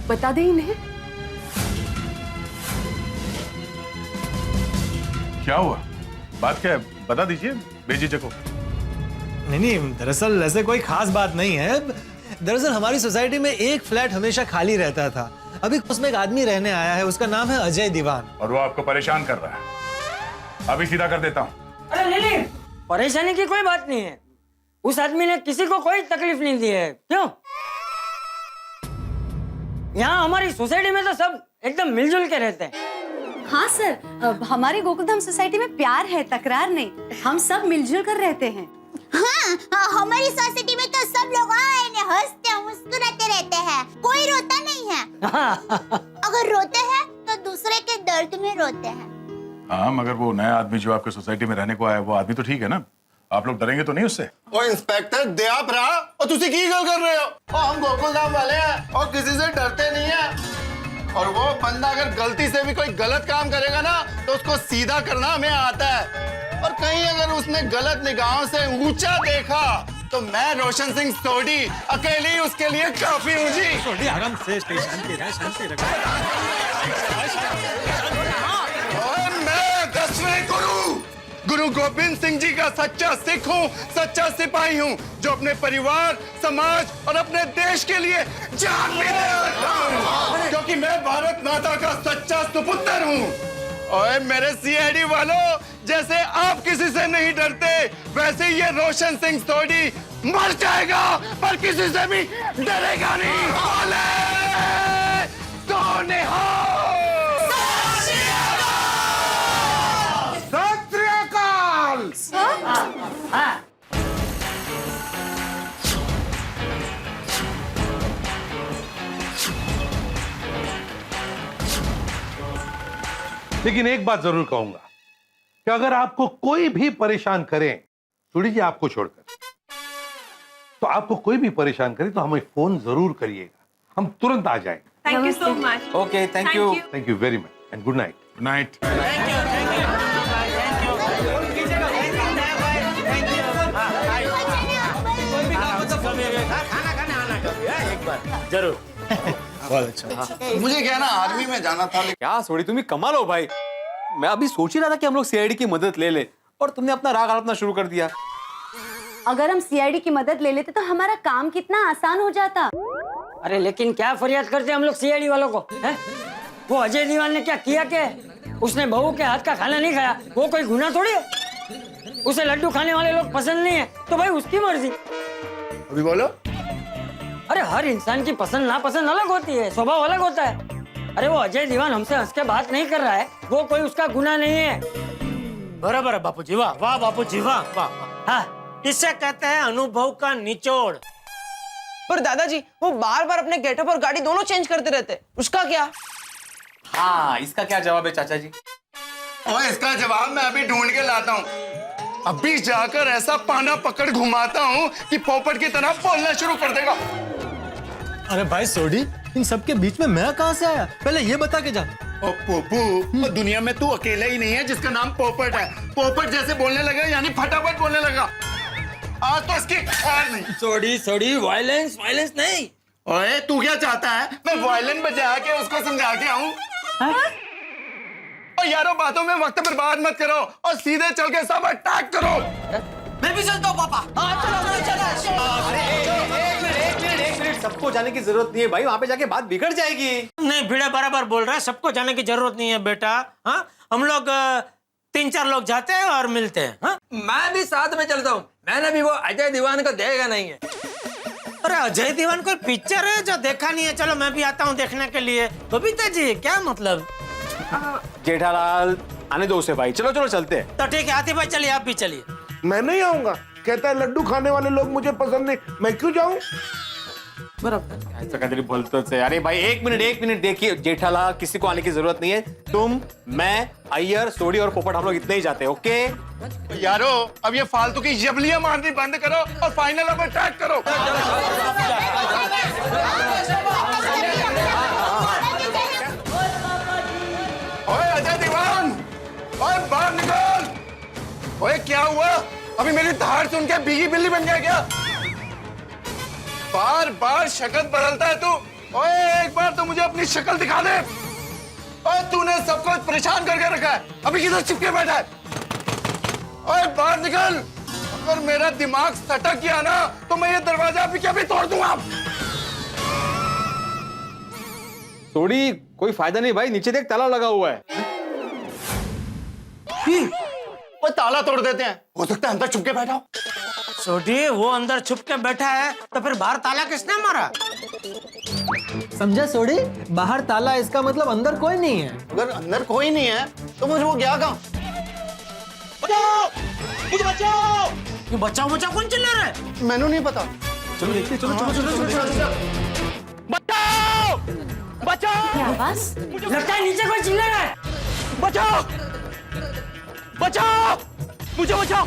बता दे इन्हें। क्या हुआ, बात क्या है, बता दीजिए बेझिझक हो। नहीं, दरअसल ऐसे कोई खास बात नहीं है। दरअसल हमारी सोसाइटी में एक फ्लैट हमेशा खाली रहता था। अभी उसमें एक आदमी रहने आया है, उसका नाम है अजय दीवान। और वो आपको परेशान कर रहा है। अभी सीधा कर देता हूँ। अरे नहीं, परेशानी की कोई बात नहीं है। उस आदमी ने किसी को कोई तकलीफ नहीं दी है। क्यों? यहाँ हमारी सोसाइटी में तो सब एकदम मिलजुल के रहते हैं। हाँ सर, हमारी गोकुलधाम सोसाइटी में प्यार है, तकरार नहीं। हम सब मिलजुल कर रहते हैं। हाँ, हमारी सोसाइटी में तो सब लोग हंसते मुस्कुराते रहते हैं, कोई रोता नहीं है। अगर रोते हैं तो दूसरे के दर्द में रोते हैं। हाँ, मगर वो नया आदमी जो आपके सोसाइटी में रहने को आया, वो आदमी तो ठीक है ना? आप लोग डरेंगे तो नहीं उससे? ओ इंस्पेक्टर दया भरा, और तुसी की गल कर रहे हो? ओ हम गोकुलधाम वाले हैं और किसी से डरते नहीं है। और वो बंदा अगर गलती से भी कोई गलत काम करेगा ना, तो उसको सीधा करना हमें आता है। और कहीं अगर उसने गलत निगाहों से ऊंचा देखा, तो मैं रोशन सिंह सोडी अकेले ही उसके लिए काफी हूँ जी। सोडी आराम से, शांति रख। और मैं 10वें गुरु गोविंद सिंह जी का सच्चा सिख हूँ, सच्चा सिपाही हूँ, जो अपने परिवार, समाज और अपने देश के लिए जान भी दे सकता हूँ, क्योंकि मैं भारत माता का सच्चा सुपुत्र हूँ। और मेरे सीआईडी वालों, जैसे आप किसी से नहीं डरते, वैसे ये रोशन सिंह सोडी मर जाएगा पर किसी से भी डरेगा नहीं। तो निहाल। सत श्री अकाल। लेकिन एक बात जरूर कहूंगा कि अगर आपको कोई भी परेशान करे, सुडी जी आपको छोड़कर, तो आपको कोई भी परेशान करे तो हमें फोन जरूर करिएगा, हम तुरंत आ जाएंगे। Thank you so much. Okay, thank you. Thank you very much and good night. Good night. जरूर। मुझे क्या ना आर्मी में जाना था। क्या सोडी, तुम भी कमाल हो भाई। मैं अभी सोच ही रहा था कि हम लोग सीआईडी की मदद ले ले और तुमने अपना राग हड़पना शुरू कर दिया। अगर हम सीआईडी की मदद ले लेते तो हमारा काम कितना आसान हो जाता। अरे लेकिन क्या फरियाद करते हम लोग सीआईडी वालों को, हैं? वो अजय दीवान ने क्या किया के उसने बहू के हाथ का खाना नहीं खाया, वो कोई गुनाह थोड़ी है। उसे लड्डू खाने वाले लोग पसंद नहीं है तो भाई उसकी मर्जी। अभी बोलो। अरे हर इंसान की पसंद नापसंद अलग होती है, स्वभाव अलग होता है। अरे वो अजय दीवान हमसे हंस के बात नहीं कर रहा है, वो कोई उसका गुनाह नहीं है। बराबर है बापूजी, वाह वाह बापूजी, वाह वाह वाह। हाँ, इसे कहते हैं अनुभव का निचोड़। पर दादाजी वो बार बार अपने गेटअप और गाड़ी दोनों चेंज करते रहते, उसका क्या? हाँ, इसका क्या जवाब है चाचा जी? और इसका जवाब मैं अभी ढूंढ के लाता हूँ। अभी जाकर ऐसा पाना पकड़ घुमाता हूँ कि पोपट की तरह बोलना शुरू कर देगा। अरे भाई सोडी, इन सबके बीच में मैं कहाँ से आया, पहले ये बता के जा। ओ पोपू, दुनिया में तू अकेला ही नहीं है जिसका नाम पोपट है। पोपट जैसे बोलने लगा यानी फटाफट बोलने लगा। आज तो इसकी खैर नहीं। सॉरी, वायलेंस नहीं। ओए तू क्या चाहता है, मैं वायलिन बजा के उसको समझा के आऊं? और यारों बातों में वक्त बर्बाद मत करो और सीधे चल के सब अटैक करो। मैं भी चलता हूँ पापा। एक मिनट, सबको जाने की जरूरत नहीं है भाई, वहाँ पे जाके बात बिगड़ जाएगी। नहीं, भिड़े बराबर बोल रहा है, सबको जाने की जरूरत नहीं है बेटा। हाँ, हम लोग 3-4 लोग जाते हैं और मिलते हैं। हाँ? मैं भी साथ में चलता हूँ। मैंने भी वो अजय दीवान को देखा नहीं है। अरे अजय दीवान कोई पिक्चर है जो देखा नहीं है? चलो मैं भी आता हूँ देखने के लिए। बबीता जी क्या मतलब? जेठालाल आने दो उसे भाई, चलो चलो चलते हैं। तो ठीक है आतिफ भाई, चलिए आप भी चलिए। मैं नहीं आऊंगा, कहता है लड्डू खाने वाले लोग मुझे पसंद नहीं, मैं क्यों जाऊं? अरे भाई एक मिनट देखिए जेठालाल, किसी को आने की जरूरत नहीं है। तुम, मैं, अय्यर, सोडी और पोपट हम लोग इतने ही जाते हैं। ओके यारो, अब ये फालतू की जबलियां मारनी बंद करो और फाइनल अब अटैक करो। ओए अजय दीवान, ओए बाहर निकल। ओए क्या हुआ, अभी मेरी धार सुन के भीगी बिल्ली बन गया क्या? बार बार शक्ल बदलता है तू। ओए एक बार तो मुझे अपनी शक्ल दिखा दे। ओए तूने सबको परेशान करके रखा है, अभी किधर चिपके बैठा है? ओए बाहर निकल, अगर मेरा दिमाग सटक गया ना तो मैं ये दरवाजा अभी क्या भी तोड़ दूंगा। सोडी, कोई फायदा नहीं भाई, नीचे देख ताला लगा हुआ है। वो ताला तोड़ देते हैं, हो सकता है अंदर छुप के बैठा हो। सोडी, वो अंदर छुप के बैठा है तो फिर बाहर ताला किसने मारा? समझा सोडी, बाहर ताला इसका मतलब अंदर कोई नहीं है। अगर अंदर कोई नहीं है तो मुझे वो गया कहाँ? बचाओ, मुझे बचाओ। ये बचाओ बचाओ कौन चिल्ला रहा है? मैंने नहीं पता। चलो देखते, चलो। बचाओ, बचाओ। लगता है नीचे कोई चिल्ला रहा है। बचाओ, बचाओ, मुझे बचाओ।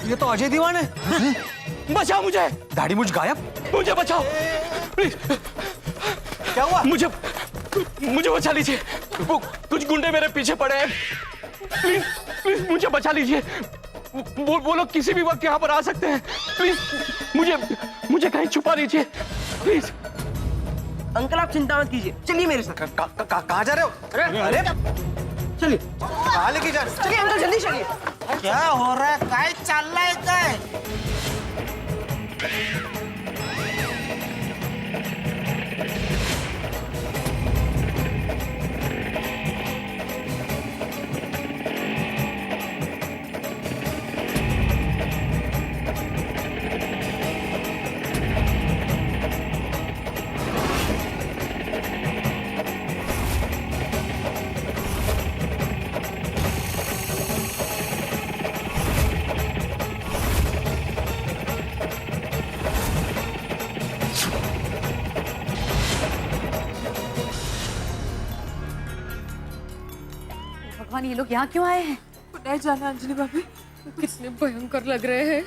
ये तो अजय दीवान है। बचाओ मुझे। दाढ़ी मुझ गायब। मुझे बचाओ प्लीज। क्या हुआ? मुझे बचा लीजिए, वो कुछ गुंडे मेरे पीछे पड़े हैं। प्लीज मुझे बचा लीजिए। वो लोग किसी भी वक्त यहाँ पर आ सकते हैं। प्लीज मुझे कहीं छुपा लीजिए प्लीज। अंकल आप चिंता मत कीजिए, चलिए मेरे साथ। कहाँ जा रहे हो? अरे चलिए। कहाँ लेके जा रहे हो? चलिए अंकल जल्दी चलिए। क्या हो रहा है? काय चल रहा है काय? भगवान, ये लोग यहाँ क्यों आए हैं? नहीं जाना अंजलि भाभी, कितने भयंकर लग रहे हैं।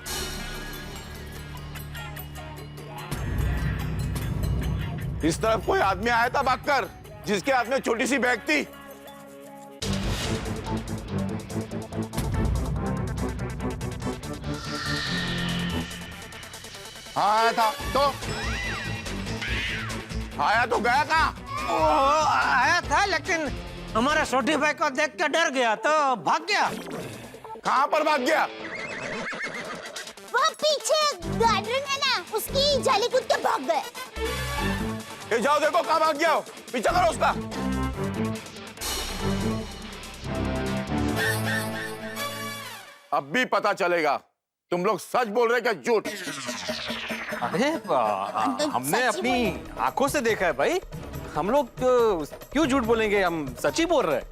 इस तरफ कोई आदमी आया था भागकर, जिसके हाथ में छोटी सी बैग थी। हाँ आया था तो आया तो गया कहाँ? आया था लेकिन हमारे छोटे भाई को देख के डर गया तो भाग गया। कहाँ पर भाग गया? वहाँ पीछे गार्डन है ना, उसकी जाली कूद के भाग गए। ये जाओ देखो कहाँ भाग गया हो, पीछा करो उसका। अब भी पता चलेगा तुम लोग सच बोल रहे क्या झूठ। अरे हमने अपनी आंखों से देखा है भाई, हम लोग क्यों झूठ बोलेंगे, हम सच ही बोल रहे हैं।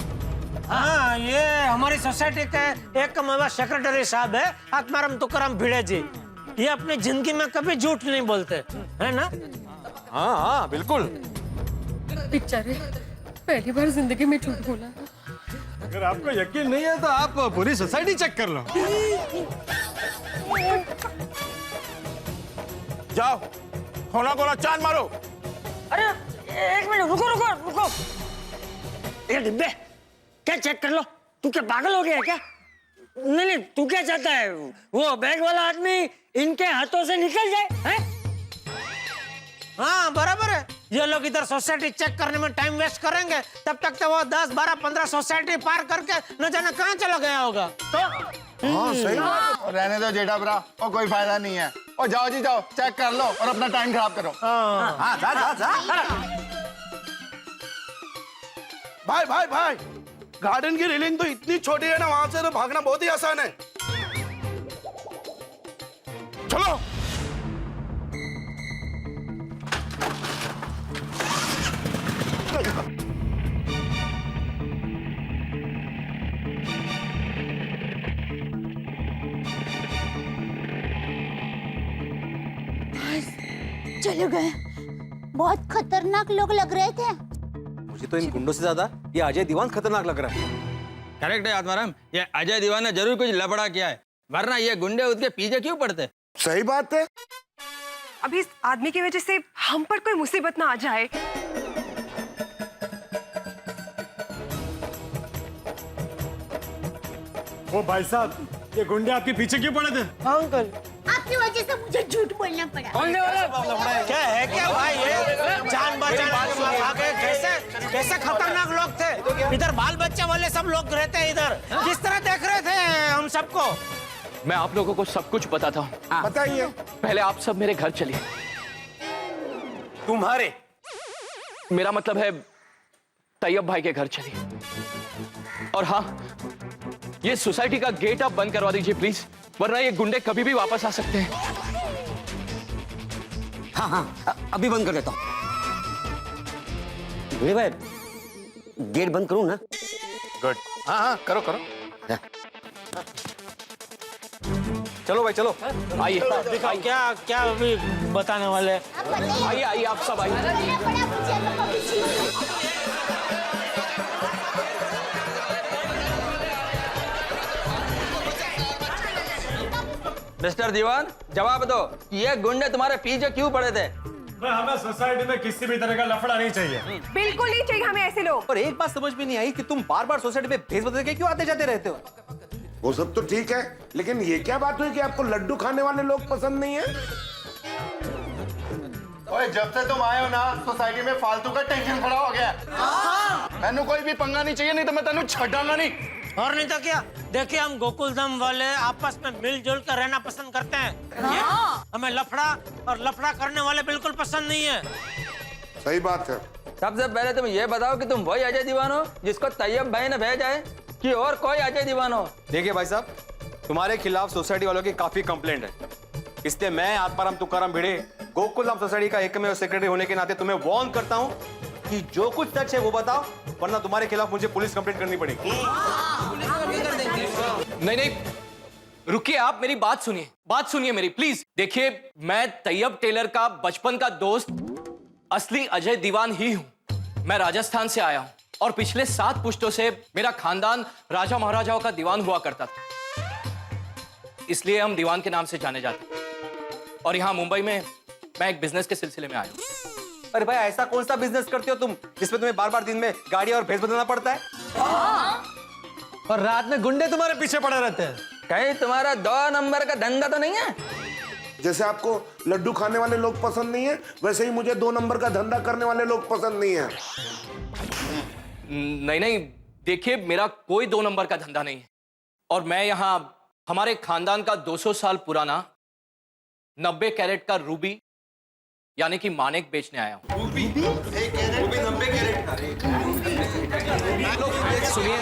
हाँ, ये हमारी सोसाइटी के एक मेवा सेक्रेटरी साहब है, आत्माराम तुकाराम भिड़े जी। ये अपनी जिंदगी में कभी झूठ नहीं बोलते, है ना? हाँ हाँ बिल्कुल। बेचारे पहली बार जिंदगी में झूठ बोला। अगर आपको यकीन नहीं है तो आप पूरी सोसाइटी चेक कर लो। जाओ कोना कोना चांद मारो। अरे एक मिनट, रुको रुको रुको। ये डिब्बे क्या चेक कर लो, तू क्या पागल हो गया है क्या? नहीं नहीं, तू क्या चाहता है वो बैग वाला आदमी इनके हाथों से निकल जाए, हैं? हाँ बराबर है, ये लोग इधर सोसाइटी चेक करने में टाइम वेस्ट करेंगे, तब तक तो वो 10, 12, 15 सोसाइटी पार करके न जाने कहाँ चला गया होगा। तो हाँ सही बात है। रहने दो जेठा ब्रा, और कोई फायदा नहीं है। और जाओ जी जाओ, चेक कर लो और अपना टाइम खराब करो। हाँ जा जा जा। भाई भाई भाई, गार्डन की रेलिंग तो इतनी छोटी है ना, वहां से तो भागना बहुत ही आसान है। चलो चले गए। बहुत खतरनाक लोग लग रहे थे। मुझे तो इन गुंडों से ज्यादा ये अजय दीवान खतरनाक लग रहा है। करेक्ट है आत्माराम, ये अजय दीवान ने जरूर कुछ लफड़ा किया है, वरना ये गुंडे उसके पीछे क्यों पड़ते? सही बात है। अभी इस आदमी की वजह से हम पर कोई मुसीबत ना आ जाए। ओ भाई साहब, ये गुंडे आपके पीछे क्यों पड़े थे? हाँ अंकल, आपकी वजह से मुझे झूठ बोलना पड़ा। क्या है क्या भाई, ये जान बचाने के लोग आ गए, कैसे कैसे खतरनाक लोग थे। इधर बाल बच्चे वाले सब लोग रहते हैं, इधर किस तरह देख रहे थे हम सबको। मैं आप लोगों को सब कुछ बताता हूँ। बताइए। पहले आप सब मेरे घर चलिए। तुम्हारे? मेरा मतलब है तैयब भाई के घर चलिए। और हाँ, ये सोसाइटी का गेट आप बंद करवा दीजिए प्लीज, वरना ये गुंडे कभी भी वापस आ सकते हैं। हाँ हाँ अभी बंद कर देता हूँ। भिड़े भाई गेट बंद करूँ ना? गुड। हाँ हाँ करो करो। चलो भाई चलो, आइए। दिखाओ क्या क्या अभी बताने वाले हैं। आइए आइए आप सब आइए। मिस्टर दीवान, जवाब दो, ये गुंडे तुम्हारे पीछे क्यों पड़े थे? हमें सोसाइटी में किसी भी तरह का लफड़ा नहीं चाहिए। बिल्कुल नहीं चाहिए हमें ऐसे लोग। और एक बात समझ में नहीं आई कि तुम बार बार सोसाइटी में भेस बदल के क्यों आते जाते रहते हो? वो सब तो ठीक है, लेकिन ये क्या बात हुई कि आपको लड्डू खाने वाले लोग पसंद नहीं है? ओए जब से तुम आए हो ना, सोसाइटी में फालतू का टेंशन खड़ा हो गया। मैंने कोई भी पंगा नहीं चाहिए, नहीं तो मैं तेनू छड़ांगा नहीं। और नहीं तो क्या, देखिए हम गोकुलधाम वाले आपस में मिलजुल कर रहना पसंद करते हैं। हमें लफड़ा और लफड़ा करने वाले बिल्कुल पसंद नहीं है। सही बात है। सबसे पहले तुम ये बताओ कि तुम वही अजय दीवान हो जिसको तैयब भाई ने भेजा है, कि और कोई अजय दीवान हो? देखिए भाई साहब, तुम्हारे खिलाफ सोसाइटी वालों की काफी कंप्लेंट है, इसलिए मैं आत्माराम तुकाराम भिड़े गोकुलधाम सोसाइटी का एकमेव सेक्रेटरी होने के नाते तुम्हें वार्न करता हूं कि जो कुछ सच है वो बताओ, वरना तुम्हारे खिलाफ मुझे पुलिस कंप्लेंट करनी पड़ेगी। नहीं नहीं, रुकिए, आप मेरी बात सुनिए मेरी प्लीज। देखिए, मैं तैयब टेलर का बचपन का दोस्त असली अजय दीवान ही हूं। मैं राजस्थान से आया हूं और पिछले 7 पुश्तों से मेरा खानदान राजा महाराजाओं का दीवान हुआ करता था, इसलिए हम दीवान के नाम से जाने जाते। और यहां मुंबई में मैं एक बिजनेस के सिलसिले में आया हूं। अरे भाई ऐसा कौन सा बिजनेस करते हो तुम जिसमें तुम्हें बार बार दिन में गाड़ी और भैंस बदलना पड़ता है? और रात में गुंडे तुम्हारे पीछे पड़े रहते हैं। कहीं तुम्हारा 2 नंबर का धंधा तो नहीं है? जैसे आपको लड्डू खाने वाले लोग पसंद नहीं है, वैसे ही मुझे 2 नंबर का धंधा करने वाले लोग पसंद नहीं है। नहीं नहीं, देखिए मेरा कोई 2 नंबर का धंधा नहीं है, और मैं यहाँ हमारे खानदान का 200 साल पुराना 90 कैरेट का रूबी यानी कि मानिक बेचने आया हूँ। रूबी 90 कैरेट सुनिए,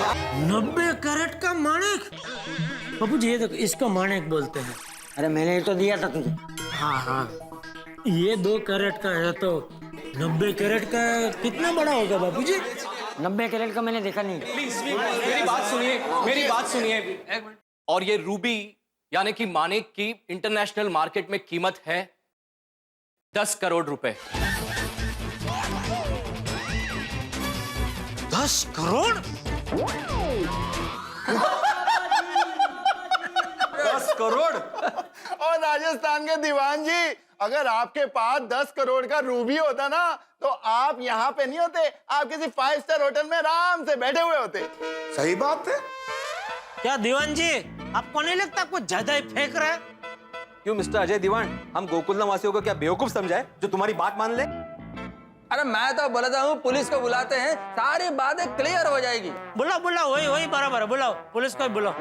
90 कैरेट का माणिक। बाबू जी ये देखो, इसको माणिक बोलते हैं। अरे मैंने तो दिया था तुझे। हाँ हाँ, ये 2 कैरेट का है तो 90 कैरेट का कितना बड़ा होगा बाबू जी? 90 कैरेट का मैंने देखा नहीं। प्लीज मेरी बात सुनिए, मेरी बात सुनिए। और ये रूबी यानी कि मानिक की इंटरनेशनल मार्केट में कीमत है 10 करोड़ रुपए। 10 करोड़? 10 करोड़? और राजस्थान के दीवान जी, अगर आपके पास 10 करोड़ का रूबी होता ना तो आप यहाँ पे नहीं होते, आप किसी 5 स्टार होटल में आराम से बैठे हुए होते। सही बात है। क्या दीवान जी, आपको नहीं लगता कुछ ज्यादा ही फेंक रहा है? क्यों मिस्टर अजय दीवान, हम गोकुलधाम वासियों को क्या बेवकूफ समझा है जो तुम्हारी बात मान ले? अरे मैं तो बोलता हूँ पुलिस को बुलाते हैं, सारी बातें क्लियर हो जाएगी। बुलाओ बुलाओ, वही बराबर है, बुलाओ पुलिस को बुलाओ।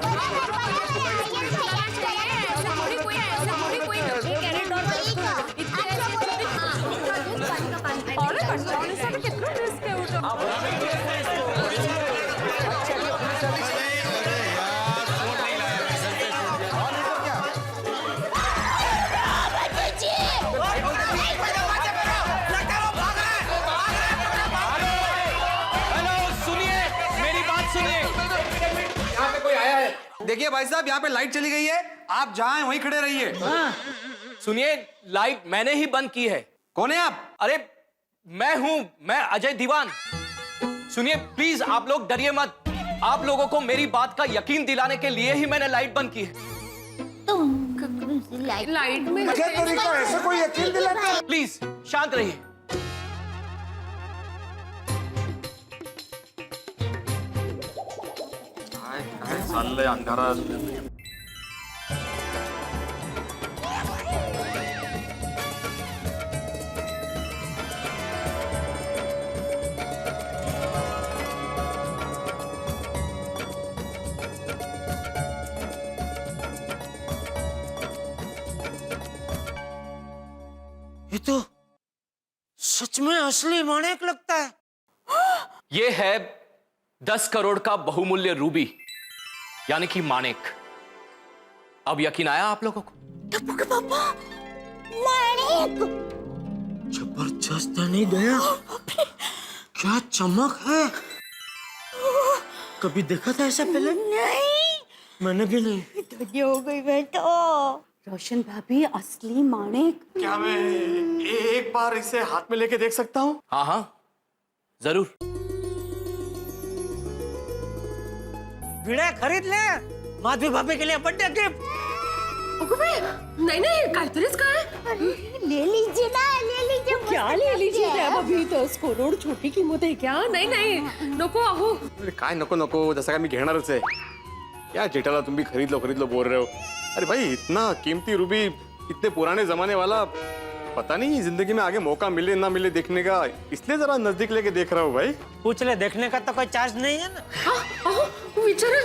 देखिए भाई साहब, यहाँ पे लाइट चली गई है, आप जहाँ हैं वहीं खड़े रहिए। सुनिए, लाइट मैंने ही बंद की है। कौन है आप? अरे मैं अजय दीवान। सुनिए प्लीज, आप लोग डरिए मत। आप लोगों को मेरी बात का यकीन दिलाने के लिए ही मैंने लाइट बंद की है। तुम लाइट में क्या तरीका है, ऐसे कोई यकीन दिलाता है? प्लीज शांत रहिए। अंधारा। ये तो सच में असली माणिक लगता है। ये है 10 करोड़ का बहुमूल्य रूबी यानी कि मानिक। अब यकीन आया आप लोगों को? टप्पू के पापा, मानिक। जबरदस्त है नहीं दया? क्या चमक है, कभी देखा था ऐसा पहले? नहीं, मैंने भी नहीं। धन्य हो गई मैं तो। रोशन भाभी, असली माणिक। क्या मैं एक बार इसे हाथ में लेके देख सकता हूँ? हाँ हाँ जरूर। भिड़ा खरीद ले, माधवी भाभी के लिए बर्थडे गिफ्ट। नहीं नहीं, काहीतरीच काय? ले लीजिए ना, ले लीजिए। क्या ले लीजिए? अभी 10 करोड छोटी किंमत आहे क्या? नहीं नहीं, नको अहो। काय नको नको, जसं काय मी घेणारच आहे। क्या जेठाला तुम भी खरीद लो बोल रहे हो? अरे भाई, इतना कीमती रूबी, इतने पुराने जमाने वाला, पता नहीं जिंदगी में आगे मौका मिले ना मिले देखने का, इसलिए जरा नजदीक लेके देख रहा हूँ भाई। पूछ ले, देखने का तो कोई चार्ज नहीं है ना? अहो विचारा।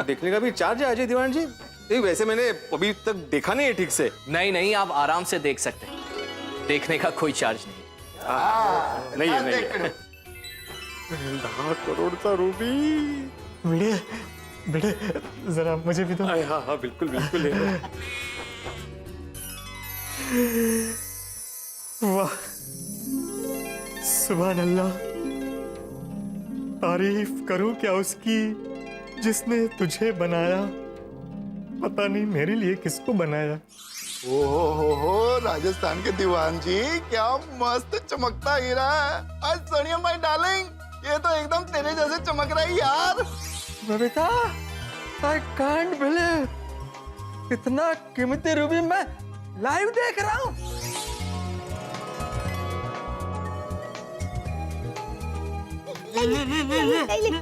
देखने का भी चार्ज है अजय दीवान जी? नहीं, वैसे मैंने अभी तक देखा नहीं है ठीक से। नहीं नहीं, आप आराम से देख सकते हैं, देखने का कोई चार्ज नहीं। नहीं है। 10 करोड़ का रूबी। बेटे जरा मुझे भी तो। हाँ हाँ बिल्कुल बिल्कुल। वाह, सुभान अल्लाह। तारीफ करूं क्या उसकी जिसने तुझे बनाया, पता नहीं मेरे लिए किसको बनाया। हो राजस्थान के दीवान जी, क्या मस्त चमकता हीरा है। आज सोनिया माय डार्लिंग, ये तो एकदम तेरे जैसे चमक रहा है यार। बबीता, I can't believe, इतना कीमती रूबी मैं लाइव देख रहा हूँ। ले ले ले ले, ले।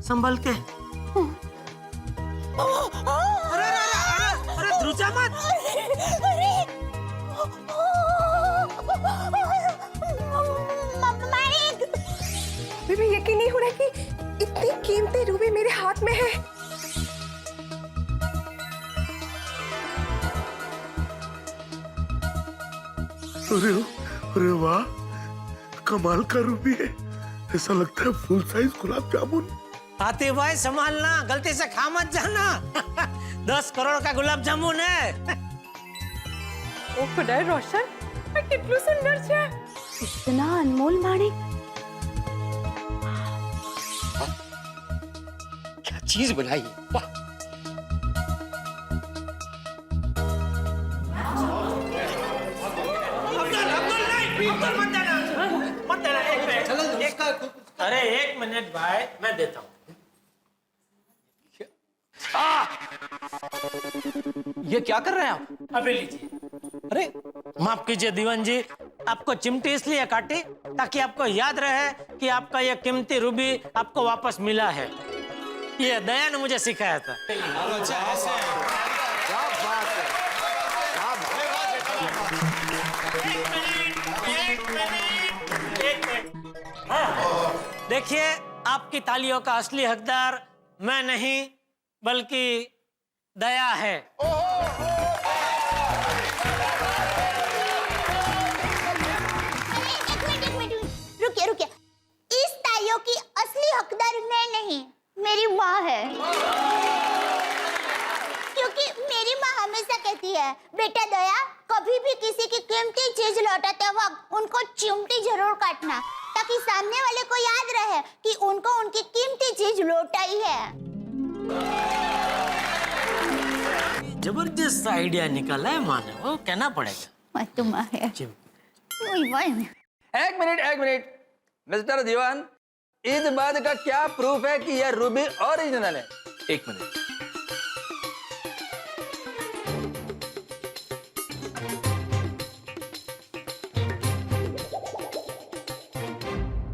संभल के। अरे अरे अरे अरे ध्रुजा मत। अभी भी यकीन नहीं हो रहा कि इतनी कीमती रूबी मेरे हाथ में है। अरे अरे वाह, कमाल का रूबी है। ऐसा लगता है फुल साइज गुलाब जामुन। आते भाई संभालना, गलती से खा मत जाना। 10 करोड़ का गुलाब जामुन है। ओ खुदाए रोशन, मैं कितनी सुंदर छे। इतना अनमोल माणिक। क्या चीज बनाई है, वाह। अरे 1 मिनट भाई, मैं देता हूँ। ये क्या कर रहे हैं आप? अभी लीजिए। अरे माफ कीजिए दीवान जी, आपको चिमटी इसलिए काटी ताकि आपको याद रहे कि आपका यह कीमती रूबी आपको वापस मिला है। ये दया ने मुझे सिखाया था। देखिए, आपकी तालियों का असली हकदार मैं नहीं बल्कि दया है। एक मिनट, रुकिए। इस तालियों की असली हकदार मैं नहीं, मेरी माँ है। क्योंकि मेरी माँ हमेशा कहती है, बेटा दया, कभी भी किसी की कीमती चीज लौटाते वक्त उनको चिमटी जरूर काटना, ताकि सामने वाले को याद रहे कि उनको उनकी कीमती चीज लौटाई है। जबरदस्त आइडिया निकाला है माँ ने, वो कहना पड़ेगा। मैं तो माँ है। एक मिनट मिस्टर दीवान, इस बात का क्या प्रूफ है कि यह रूबी ओरिजिनल है? 1 मिनट।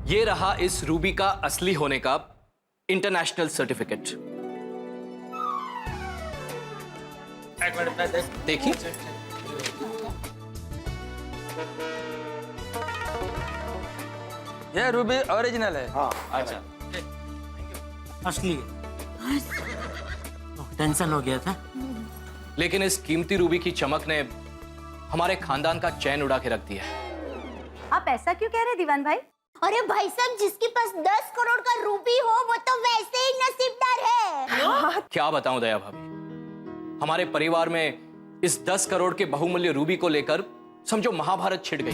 ये रहा इस रूबी का असली होने का इंटरनेशनल सर्टिफिकेट। देखिए, यह रूबी ओरिजिनल है। हाँ। अच्छा, असली टेंशन हो गया था। लेकिन इस कीमती रूबी की चमक ने हमारे खानदान का चैन उड़ा के रख दिया है। आप ऐसा क्यों कह रहे हैं दीवान भाई? अरे भाई साहब, जिसके पास 10 करोड़ का रूबी हो वो तो वैसे ही नसीबदार है। क्या बताऊं दया भाभी, हमारे परिवार में इस 10 करोड़ के बहुमूल्य रूबी को लेकर समझो महाभारत छिड़ गई।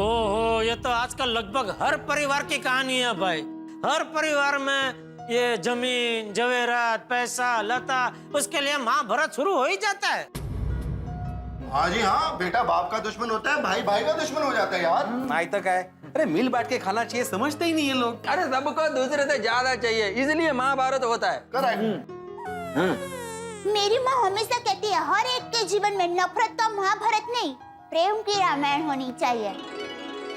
ओहो, ये तो आजकल लगभग हर परिवार की कहानी है भाई। हर परिवार में ये जमीन, जवेरात, पैसा, लता, उसके लिए महाभारत शुरू हो ही जाता है। हाँ जी हाँ, बेटा बाप का दुश्मन होता है, भाई भाई का दुश्मन हो जाता है यार। नहीं तो क्या है, अरे मिल बांट के खाना चाहिए, समझते ही नहीं है लोग। अरे सबको दूसरे से ज्यादा चाहिए, इसलिए महाभारत होता है। मेरी माँ हमेशा कहती है, हर एक के जीवन में नफरत का महाभारत नहीं, प्रेम की रामायण होनी चाहिए।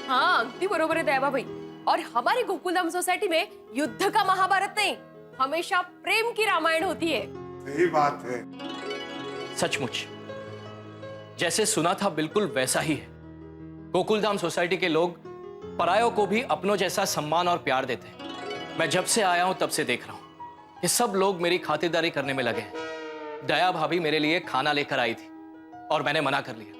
हाँ, अगदी बरोबर है दया भाई। और हमारी गोकुलधाम सोसाइटी में युद्ध का महाभारत नहीं, हमेशा प्रेम की रामायण होती है। सही बात है। सचमुच जैसे सुना था बिल्कुल वैसा ही है। गोकुलधाम सोसाइटी के लोग परायों को भी अपनों जैसा सम्मान और प्यार देते हैं। मैं जब से आया हूं तब से देख रहा हूं कि सब लोग मेरी खातिरदारी करने में लगे हैं। दया भाभी मेरे लिए खाना लेकर आई थी और मैंने मना कर लिया।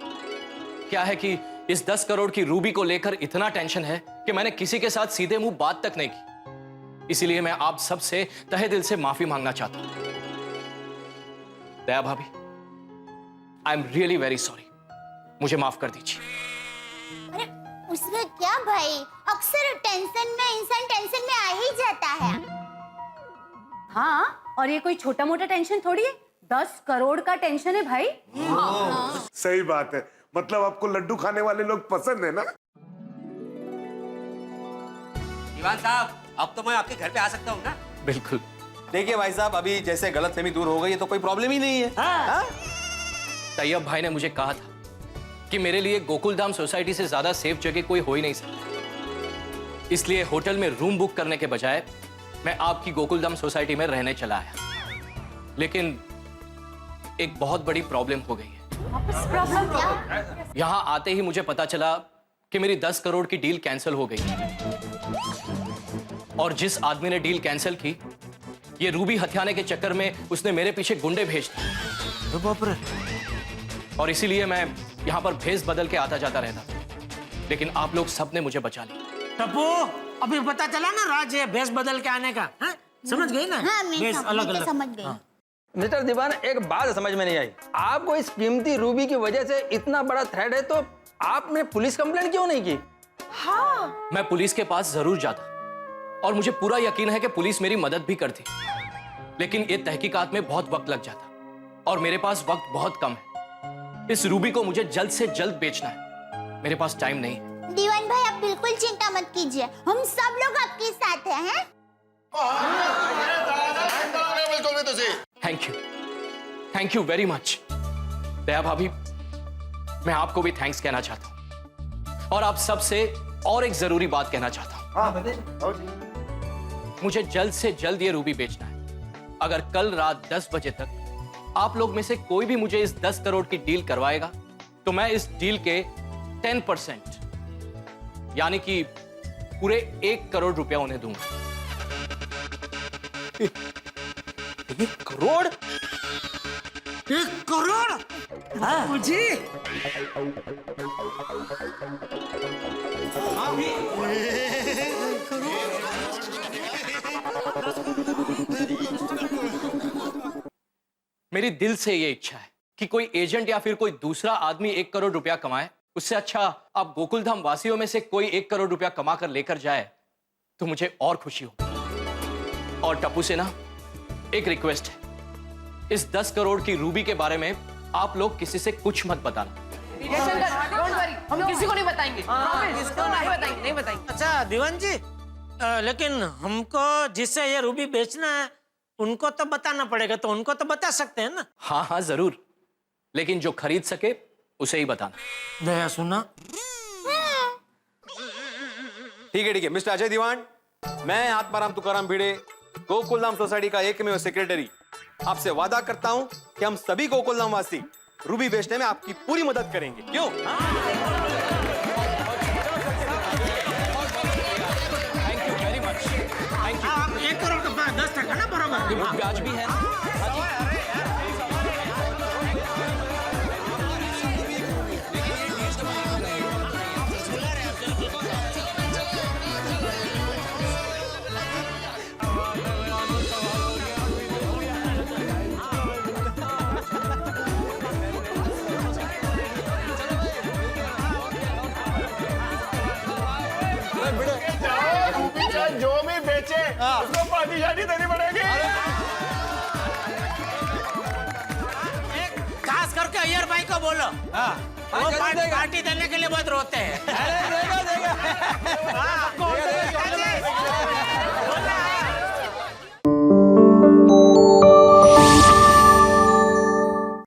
क्या है कि इस 10 करोड़ की रूबी को लेकर इतना टेंशन है कि मैंने किसी के साथ सीधे मुंह बात तक नहीं की। इसीलिए मैं आप सबसे तहे दिल से माफी मांगना चाहता हूं। दया भाभी, I am really very sorry, मुझे माफ कर दीजिए। अरे उसमें क्या भाई, अक्सर टेंशन में इंसान टेंशन में आ ही जाता है। हाँ, और ये कोई छोटा मोटा टेंशन थोड़ी है, 10 करोड़ का टेंशन है भाई। सही बात है, मतलब आपको लड्डू खाने वाले लोग पसंद है ना? दीवान साहब, अब तो मैं आपके घर पे आ सकता हूँ ना? बिल्कुल। देखिए भाई साहब, अभी जैसे गलतफहमी दूर हो गई है तो कोई प्रॉब्लम ही नहीं है। हाँ? तैयब भाई ने मुझे कहा था कि मेरे लिए गोकुलधाम सोसाइटी से ज्यादा सेफ जगह कोई हो ही नहीं सकती। इसलिए होटल में रूम बुक करने के बजाय मैं आपकी गोकुलधाम सोसाइटी में रहने चला आया। लेकिन एक बहुत बड़ी प्रॉब्लम हो गई है। प्रॉब्लम क्या? यहां आते ही मुझे पता चला कि मेरी 10 करोड़ की डील कैंसिल हो गई। और जिस आदमी ने डील कैंसिल की, ये रूबी हथियाने के चक्कर में उसने मेरे पीछे गुंडे भेज दिए। बाप रे। और इसीलिए मैं यहां पर भेस बदल के आता जाता रहता था। लेकिन आप लोग सबने मुझे बचा लिया। टप्पू, अभी पता चला ना राज ये भेस बदल के आने का, हाँ? समझ गई ना? हाँ, मैं भेस अलग अलग। समझ गई। मिस्टर दीवान, एक बात समझ में नहीं आई। आपको इस कीमती रूबी की वजह से इतना बड़ा थ्रेट है, तो आपने पुलिस कंप्लेंट क्यों नहीं की? हाँ। मैं पुलिस के पास जरूर जाता और मुझे पूरा यकीन है कि पुलिस मेरी मदद भी करती। लेकिन ये तहकीकात में बहुत वक्त लग जाता और मेरे पास वक्त बहुत कम है। इस रूबी को मुझे जल्द से जल्द बेचना है। मेरे पास टाइम नहीं है। दीवान भाई, आप बिल्कुल चिंता मत कीजिए, हम सब लोग आपके साथ हैं। Thank you very much. Daya भाभी, मैं आपको भी थैंक्स कहना चाहता हूं और आप सबसे और एक जरूरी बात कहना चाहता हूं। मुझे जल्द से जल्द ये रूबी बेचना है। अगर कल रात 10 बजे तक आप लोग में से कोई भी मुझे इस 10 करोड़ की डील करवाएगा, तो मैं इस डील के 10% यानी कि पूरे 1 करोड़ रुपया उन्हें दूंगा। 1 करोड़? 1 करोड़? हाँ जी। मेरी दिल से ये इच्छा है कि कोई एजेंट या फिर कोई दूसरा आदमी 1 करोड़ रुपया कमाए, उससे अच्छा आप गोकुलधाम वासियों में से कोई 1 करोड़ रुपया कमा कर लेकर जाए तो मुझे और खुशी हो। और टप्पू से ना एक रिक्वेस्ट है, इस 10 करोड़ की रूबी के बारे में आप लोग किसी से कुछ मत बताना। हम किसी को नहीं बताएंगे। नहीं बताएंगे। अच्छा दीवान जी, लेकिन हमको जिससे ये रूबी बेचना है उनको तो बताना पड़ेगा, तो उनको तो बता सकते हैं ना? हाँ हाँ जरूर, लेकिन जो खरीद सके उसे ही बताना। दया सुना। ठीक है मिस्टर अजय दीवान, मैं आत्माराम तुकाराम भिड़े, गोकुलधाम सोसाइटी का एकमेव सेक्रेटरी, आपसे वादा करता हूं कि हम सभी गोकुलधाम वासी रूबी बेचने में आपकी पूरी मदद करेंगे। क्यों? Thank you very much. Thank you. आप 1 करोड़ का 10% ना बराबर? ब्याज भी है ना? जो भी बेचे उसको पार्टी देनी पड़ेगी। खास करके अय्यर भाई को बोलो, वो पार्टी देने के लिए बहुत रोते हैं। देगा। हाँ,